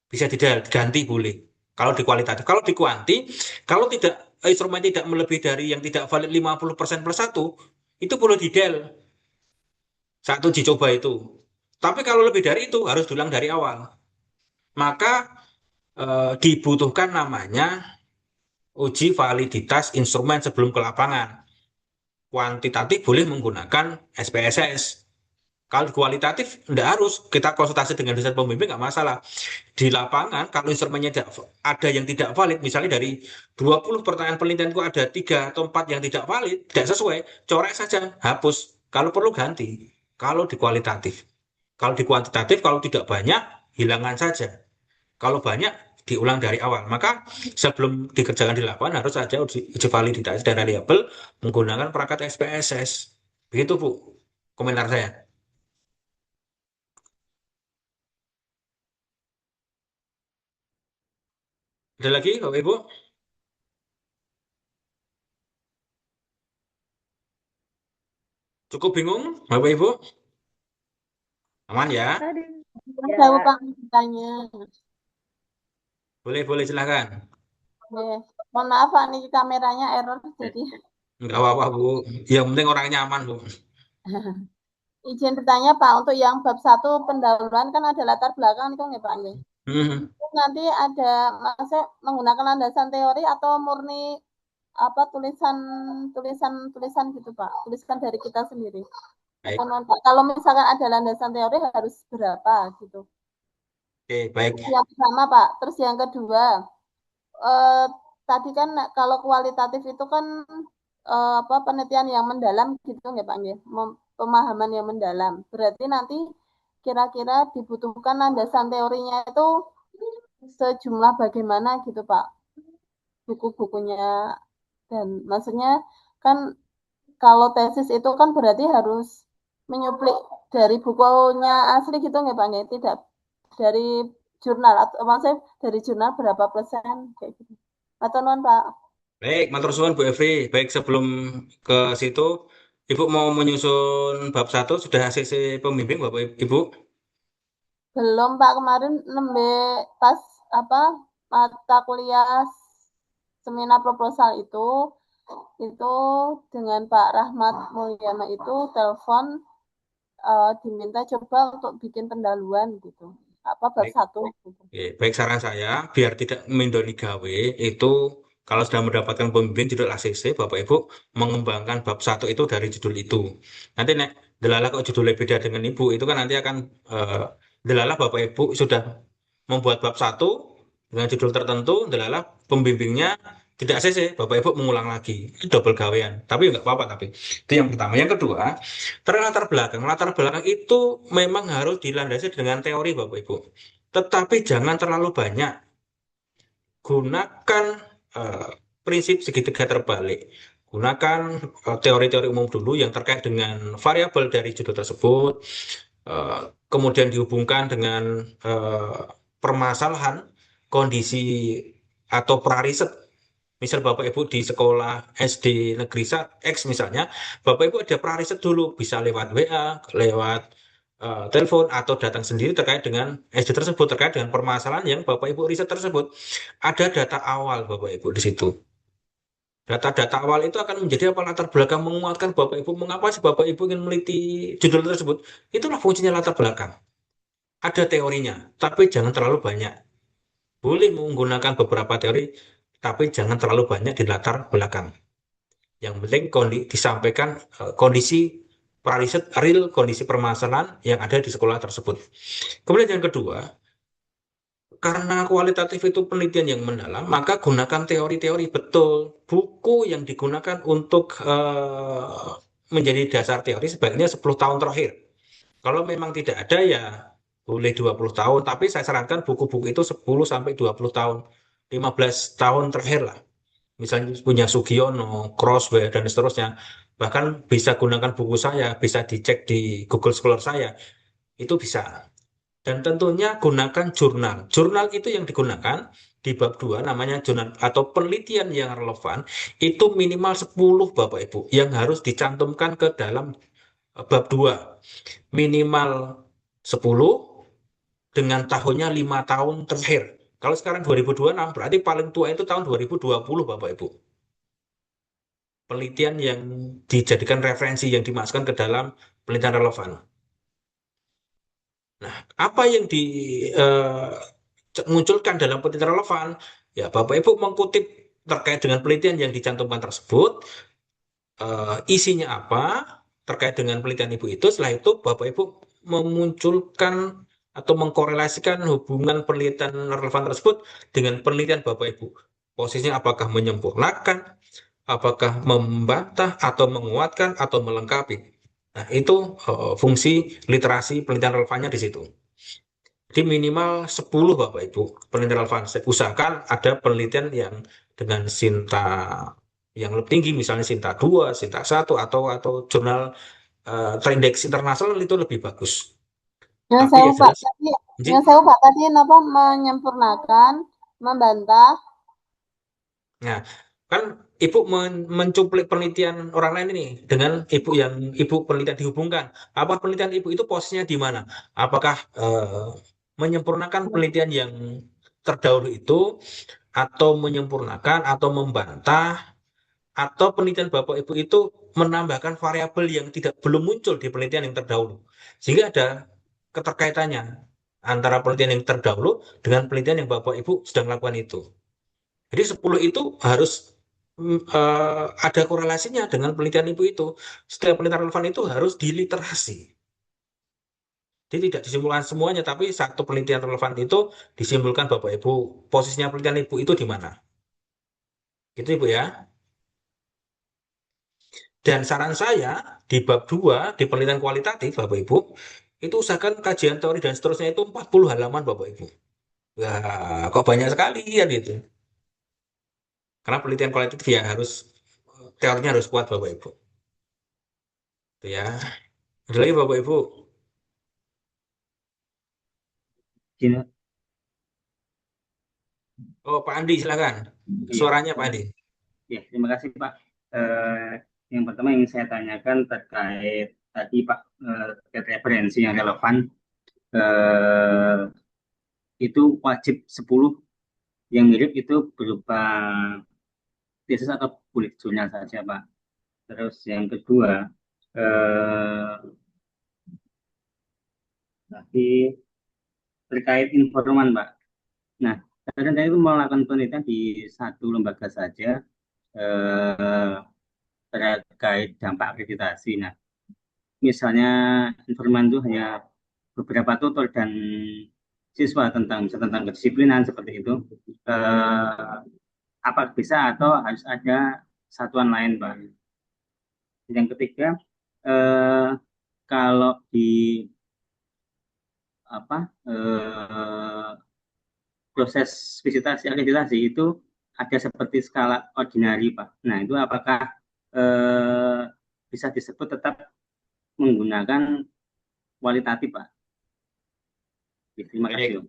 Bisa didel, diganti boleh. Kalau di kualitatif, kalau di kuanti, kalau tidak instrumen tidak melebihi dari yang tidak valid 50% per satu, itu perlu didel. Satu uji coba itu. Tapi kalau lebih dari itu harus diulang dari awal. Maka dibutuhkan namanya uji validitas instrumen sebelum ke lapangan. Kuantitatif boleh menggunakan SPSS. Kalau kualitatif tidak harus kita konsultasi dengan dosen pembimbing nggak masalah. Di lapangan kalau instrumennya ada yang tidak valid, misalnya dari 20 pertanyaan penelitianku ada 3 atau 4 yang tidak valid, tidak sesuai, coret saja, hapus. Kalau perlu ganti. Kalau di kualitatif. Kalau di kuantitatif, kalau tidak banyak, hilangkan saja. Kalau banyak, diulang dari awal. Maka sebelum dikerjakan di lapangan harus ada uji validitas dan reliable menggunakan perangkat SPSS. Begitu, Bu, komentar saya. Ada lagi, Bapak Ibu? Cukup bingung, Bapak Ibu? Aman ya? Tadi Ada ya, Pak tanya. Boleh, silahkan. Mohon maaf Pak, nih kameranya error jadi Enggak apa-apa, Bu. Yang penting orangnya nyaman, Bu. izin bertanya Pak, untuk yang bab 1 pendahuluan kan ada latar belakang nih ya Pak nih. Hmm. Nanti ada masa menggunakan landasan teori atau murni apa tulisan gitu Pak, tulisan dari kita sendiri. Baik. Atau Pak, kalau misalkan ada landasan teori harus berapa gitu. Oke, baik. Yang pertama, Pak. Terus yang kedua, eh, tadi kan kalau kualitatif itu kan apa penelitian yang mendalam gitu nggak Pak? Nggih? Pemahaman yang mendalam. Berarti nanti kira-kira dibutuhkan landasan teorinya itu sejumlah bagaimana gitu Pak? Buku-bukunya dan maksudnya kan kalau tesis itu kan berarti harus menyuplik dari bukunya asli gitu nggak Pak? Nggih? Tidak dari jurnal atau maksudnya dari jurnal berapa persen kayak gitu. Atau non Pak? Baik, matur suwun Bu Evri. Baik, sebelum ke situ, Ibu mau menyusun bab 1 sudah ACC pembimbing Bapak Ibu? Belum Pak, kemarin nembe pas apa mata kuliah seminar proposal itu dengan Pak Rahmat Mulyana itu telepon diminta coba untuk bikin pendahuluan gitu. Apa bab Baik. 1 gitu. Oke, baik, saran saya biar tidak mendoni gawe itu kalau sudah mendapatkan pembimbing judul ACC, Bapak Ibu mengembangkan bab 1 itu dari judul itu. Nanti nek delalah kok judulnya beda dengan Ibu itu kan nanti akan delalah Bapak Ibu sudah membuat bab 1 dengan judul tertentu, delalah pembimbingnya tidak ACC, Bapak Ibu mengulang lagi. Itu double gawean. Tapi nggak apa-apa tapi. Itu yang pertama. Yang kedua, latar belakang. Latar belakang itu memang harus dilandasi dengan teori Bapak Ibu. Tetapi jangan terlalu banyak. Gunakan eh, prinsip segitiga terbalik. Gunakan teori-teori umum dulu yang terkait dengan variabel dari judul tersebut. eh, Kemudian dihubungkan dengan eh, permasalahan kondisi atau prariset. Misal Bapak Ibu di sekolah SD negeri X misalnya, Bapak Ibu ada prariset dulu, bisa lewat WA, lewat telepon, atau datang sendiri terkait dengan SD tersebut, terkait dengan permasalahan yang Bapak Ibu riset tersebut. Ada data awal Bapak Ibu di situ. Data-data awal itu akan menjadi apa latar belakang menguatkan Bapak Ibu mengapa sih Bapak Ibu ingin meneliti judul tersebut. Itulah fungsinya latar belakang. Ada teorinya, tapi jangan terlalu banyak. Boleh menggunakan beberapa teori, tapi jangan terlalu banyak di latar belakang. Yang penting disampaikan kondisi prariset real, kondisi permasalahan yang ada di sekolah tersebut. Kemudian yang kedua, karena kualitatif itu penelitian yang mendalam, maka gunakan teori-teori betul. Buku yang digunakan untuk menjadi dasar teori sebaiknya 10 tahun terakhir. Kalau memang tidak ada ya boleh 20 tahun, tapi saya sarankan buku-buku itu 10 sampai 20 tahun, 15 tahun terakhir lah. Misalnya punya Sugiono, Crossway, dan seterusnya. Bahkan bisa gunakan buku saya, bisa dicek di Google Scholar saya, itu bisa. Dan tentunya gunakan jurnal. Jurnal itu yang digunakan di bab 2 namanya jurnal atau penelitian yang relevan, itu minimal 10 Bapak Ibu yang harus dicantumkan ke dalam bab 2. Minimal 10 dengan tahunnya 5 tahun terakhir. Kalau sekarang 2026 berarti paling tua itu tahun 2020 Bapak Ibu. Penelitian yang dijadikan referensi yang dimasukkan ke dalam penelitian relevan. Nah, apa yang dimunculkan dalam penelitian relevan? Ya, Bapak Ibu mengutip terkait dengan penelitian yang dicantumkan tersebut, isinya apa terkait dengan penelitian Ibu itu. Setelah itu Bapak Ibu memunculkan atau mengkorelasikan hubungan penelitian relevan tersebut dengan penelitian Bapak Ibu. Posisinya apakah menyempurnakan, apakah membantah atau menguatkan atau melengkapi. Nah, itu fungsi literasi penelitian relevannya di situ. Jadi minimal 10 Bapak Ibu penelitian relevan. Usahakan ada penelitian yang dengan Sinta yang lebih tinggi, misalnya Sinta 2, Sinta 1, atau jurnal terindeks internasional itu lebih bagus. Yang Tapi saya ya Pak jelas, tadi, Ji, yang saya Pak tadi apa menyempurnakan, membantah. nah, kan Ibu mencuplik penelitian orang lain ini dengan Ibu penelitian dihubungkan. Apa penelitian Ibu itu posisinya di mana? Apakah menyempurnakan penelitian yang terdahulu itu, atau menyempurnakan atau membantah, atau penelitian Bapak Ibu itu menambahkan variabel yang belum muncul di penelitian yang terdahulu. Sehingga ada keterkaitannya antara penelitian yang terdahulu dengan penelitian yang Bapak Ibu sedang lakukan itu. Jadi 10 itu harus ada korelasinya dengan penelitian Ibu itu. Setiap penelitian relevan itu harus diliterasi. Jadi tidak disimpulkan semuanya, tapi satu penelitian relevan itu disimpulkan Bapak Ibu. Posisinya penelitian Ibu itu di mana? Gitu Ibu ya. Dan saran saya di bab 2 di penelitian kualitatif Bapak Ibu, itu usahakan kajian teori dan seterusnya itu 40 halaman Bapak Ibu. Wah, kok banyak sekali ya gitu. Karena penelitian kualitatif ya harus teorinya harus kuat Bapak Ibu. Itu ya. Ada lagi Bapak Ibu. Gini, Oh, Pak Andi silakan. iya. Suaranya Pak Andi. Ya, terima kasih Pak. Yang pertama ingin saya tanyakan terkait tadi Pak, terkait referensi yang relevan, itu wajib 10 yang mirip itu berupa tesis atau kulit jurnal saja Pak. Terus yang kedua, tadi terkait informan Pak. Nah, kadang saya itu melakukan penelitian di satu lembaga saja terkait dampak akreditasi. Nah, misalnya informan itu hanya beberapa tutor dan siswa tentang kedisiplinan seperti itu, apa bisa atau harus ada satuan lain Pak? Yang ketiga, kalau di apa proses visitasi akreditasi itu ada seperti skala ordinari Pak. Nah, itu apakah bisa disebut tetap menggunakan kualitatif Pak? Terima kasih.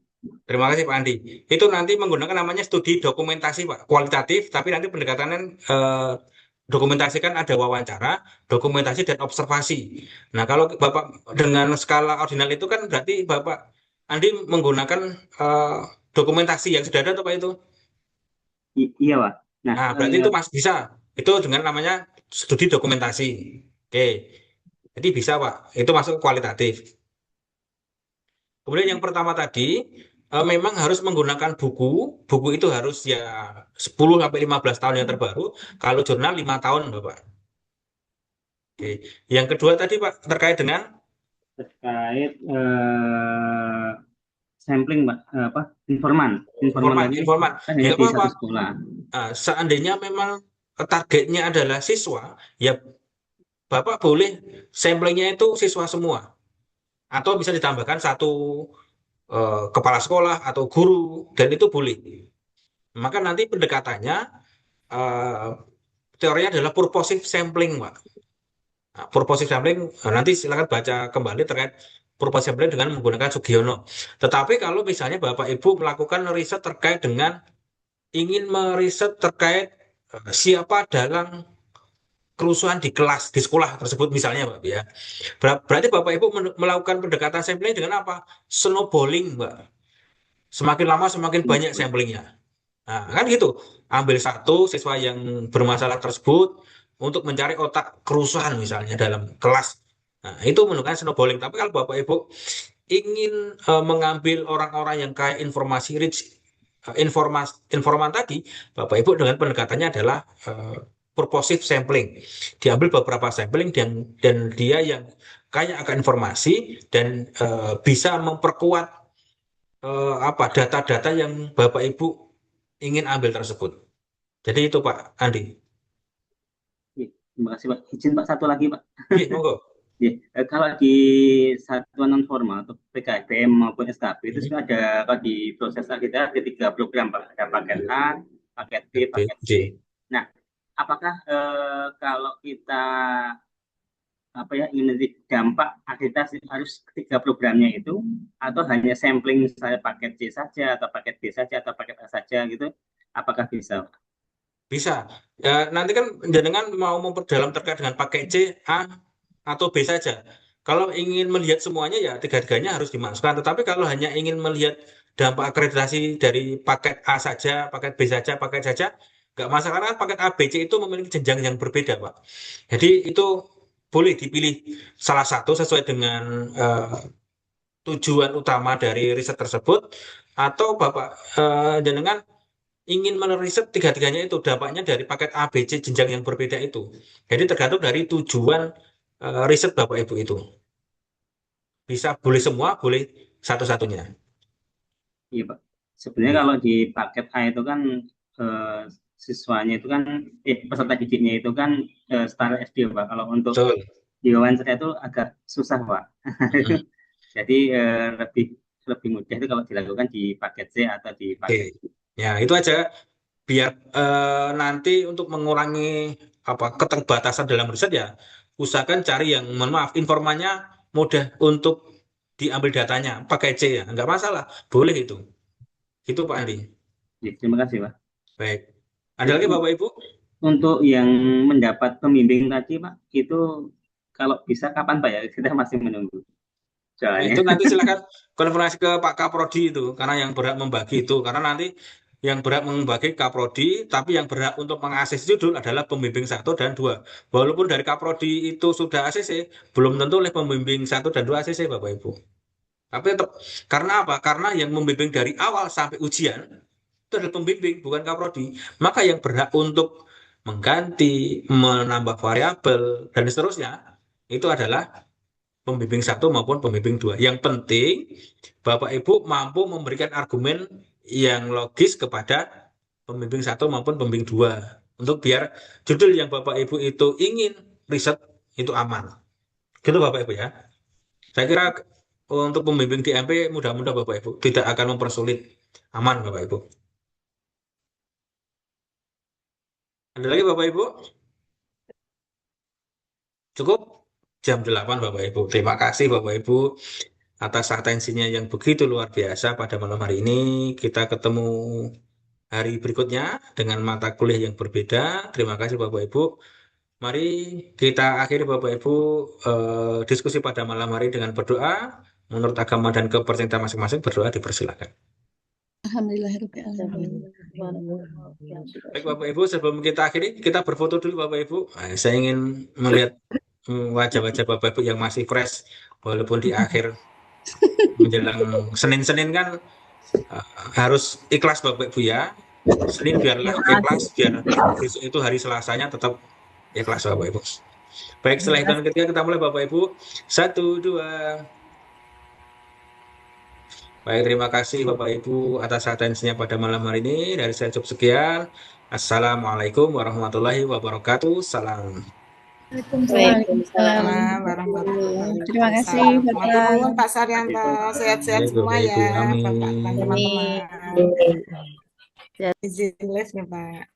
Terima kasih Pak Andi. Itu nanti menggunakan namanya studi dokumentasi Pak, kualitatif, tapi nanti pendekatannya dokumentasi kan ada wawancara, dokumentasi dan observasi. Nah, kalau Bapak dengan skala ordinal itu kan berarti Bapak Andi menggunakan dokumentasi yang sudah ada atau Pak itu? Iya Pak. Nah, berarti itu Mas bisa. Itu dengan namanya studi dokumentasi. Oke. Jadi bisa Pak. Itu masuk kualitatif. Kemudian yang pertama tadi memang harus menggunakan buku. Buku itu harus ya 10 sampai 15 tahun yang terbaru. Kalau jurnal 5 tahun, Bapak. Oke. Yang kedua tadi Pak terkait dengan sampling Pak, informan kan hanya ya, di satu sekolah. Seandainya memang targetnya adalah siswa, ya Bapak boleh samplingnya itu siswa semua. Atau bisa ditambahkan satu kepala sekolah atau guru, dan itu boleh. Maka nanti pendekatannya teorinya adalah purposive sampling, Pak. Nah, purposive sampling nanti silakan baca kembali terkait purposive sampling dengan menggunakan Sugiono. Tetapi kalau misalnya Bapak Ibu melakukan riset terkait dengan ingin meriset terkait siapa dalam kerusuhan di kelas di sekolah tersebut misalnya Pak ya. Berarti Bapak Ibu melakukan pendekatan sampling dengan apa? Snowballing, Mbak. Semakin lama semakin banyak samplingnya. Nah, kan gitu. Ambil satu siswa yang bermasalah tersebut untuk mencari otak kerusuhan misalnya dalam kelas. Nah, itu menunjukkan snowballing. Tapi kalau Bapak Ibu ingin mengambil orang-orang yang kaya informasi rich, informan tadi, Bapak Ibu dengan pendekatannya adalah purposive sampling. Diambil beberapa sampling dan dia yang kaya akan informasi dan bisa memperkuat data-data yang Bapak Ibu ingin ambil tersebut. Jadi itu Pak Andi. Terima kasih Pak. Izin Pak satu lagi Pak. Iya, monggo. Kalau di satuan non formal atau PKBM maupun SKB itu sudah ada, kalau di proses kita ada 3 program Pak. Ada paket A, paket B, paket C. Nah, apakah kalau kita ingin dampak akreditasi harus 3 programnya itu, atau hanya sampling misalnya paket C saja atau paket B saja atau paket A saja gitu, apakah bisa? Bisa. Ya, nanti kan jenengan mau memperdalam terkait dengan paket C, A atau B saja. Kalau ingin melihat semuanya ya tiga-tiganya harus dimasukkan. Tetapi kalau hanya ingin melihat dampak akreditasi dari paket A saja, paket B saja, paket saja, nggak masalah karena paket A, B, C itu memiliki jenjang yang berbeda, Pak. Jadi itu boleh dipilih salah satu sesuai dengan tujuan utama dari riset tersebut, atau Bapak jenengan ingin meriset tiga-tiganya itu dampaknya dari paket A, B, C jenjang yang berbeda itu. Jadi tergantung dari tujuan riset Bapak Ibu itu. bisa boleh semua, boleh satu-satunya. Iya, Pak. Sebenarnya Iya. kalau di paket A itu kan siswanya itu kan peserta didiknya itu kan setara SD, Pak. Kalau untuk Betul. diwawancara itu agak susah, Pak. Mm. Jadi lebih lebih mudah itu kalau dilakukan di paket C atau di Oke. paket B. Ya, itu aja biar nanti untuk mengurangi keterbatasan dalam riset ya, usahakan cari yang, mohon maaf, informannya mudah untuk diambil datanya, pakai C ya, nggak masalah, boleh itu. Itu Pak Andi. Ya, terima kasih, Pak. Baik. Ada Terus lagi Bapak Ibu? untuk yang mendapat pembimbing tadi, Pak, itu kalau bisa kapan, Pak ya? Kita masih menunggu. Nah, Soalnya. itu nanti silakan konfirmasi ke Pak Kaprodi itu, karena yang berhak membagi itu, karena nanti yang berhak membagi Kaprodi, tapi yang berhak untuk mengakses judul adalah pembimbing 1 dan 2. Walaupun dari Kaprodi itu sudah ACC, belum tentu oleh pembimbing 1 dan 2 ACC, Bapak Ibu. Tapi tetap, karena apa? Karena yang membimbing dari awal sampai ujian, itu adalah pembimbing, bukan Kaprodi. Maka yang berhak untuk mengganti, menambah variabel, dan seterusnya, itu adalah pembimbing 1 maupun pembimbing 2. Yang penting Bapak Ibu mampu memberikan argumen yang logis kepada pembimbing 1 maupun pembimbing 2 untuk biar judul yang Bapak Ibu itu ingin riset itu aman. Gitu Bapak Ibu ya. Saya kira untuk pembimbing di MP mudah-mudahan Bapak Ibu tidak akan mempersulit, aman Bapak Ibu. Ada lagi Bapak Ibu? Cukup jam 8 Bapak Ibu. Terima kasih Bapak Ibu atas atensinya yang begitu luar biasa pada malam hari ini. Kita ketemu hari berikutnya dengan mata kuliah yang berbeda. Terima kasih Bapak Ibu. Mari kita akhiri Bapak Ibu diskusi pada malam hari dengan berdoa. Menurut agama dan kepercayaan masing-masing, berdoa dipersilakan. Baik Bapak Ibu, sebelum kita akhiri, kita berfoto dulu Bapak Ibu. Saya ingin melihat wajah-wajah Bapak Ibu yang masih fresh, walaupun di akhir menjelang Senin-Senin kan harus ikhlas Bapak Ibu ya. Senin biarlah ikhlas, biar besok itu hari Selasanya tetap ikhlas Bapak Ibu. Baik, setelah hitungan ketiga kita mulai Bapak Ibu. 1, 2. Baik, terima kasih Bapak Ibu atas atensinya pada malam hari ini. Dari saya cukup sekian. Assalamualaikum warahmatullahi wabarakatuh. Salam. Waalaikumsalam warahmatullahi wabarakatuh. Terima kasih, Bapak. Matur nuwun Pak Saryanto, sehat-sehat Baik, semua Bapak Ibu. ya, Amin. Bapak dan teman-teman. Ya. Izin live nih Pak.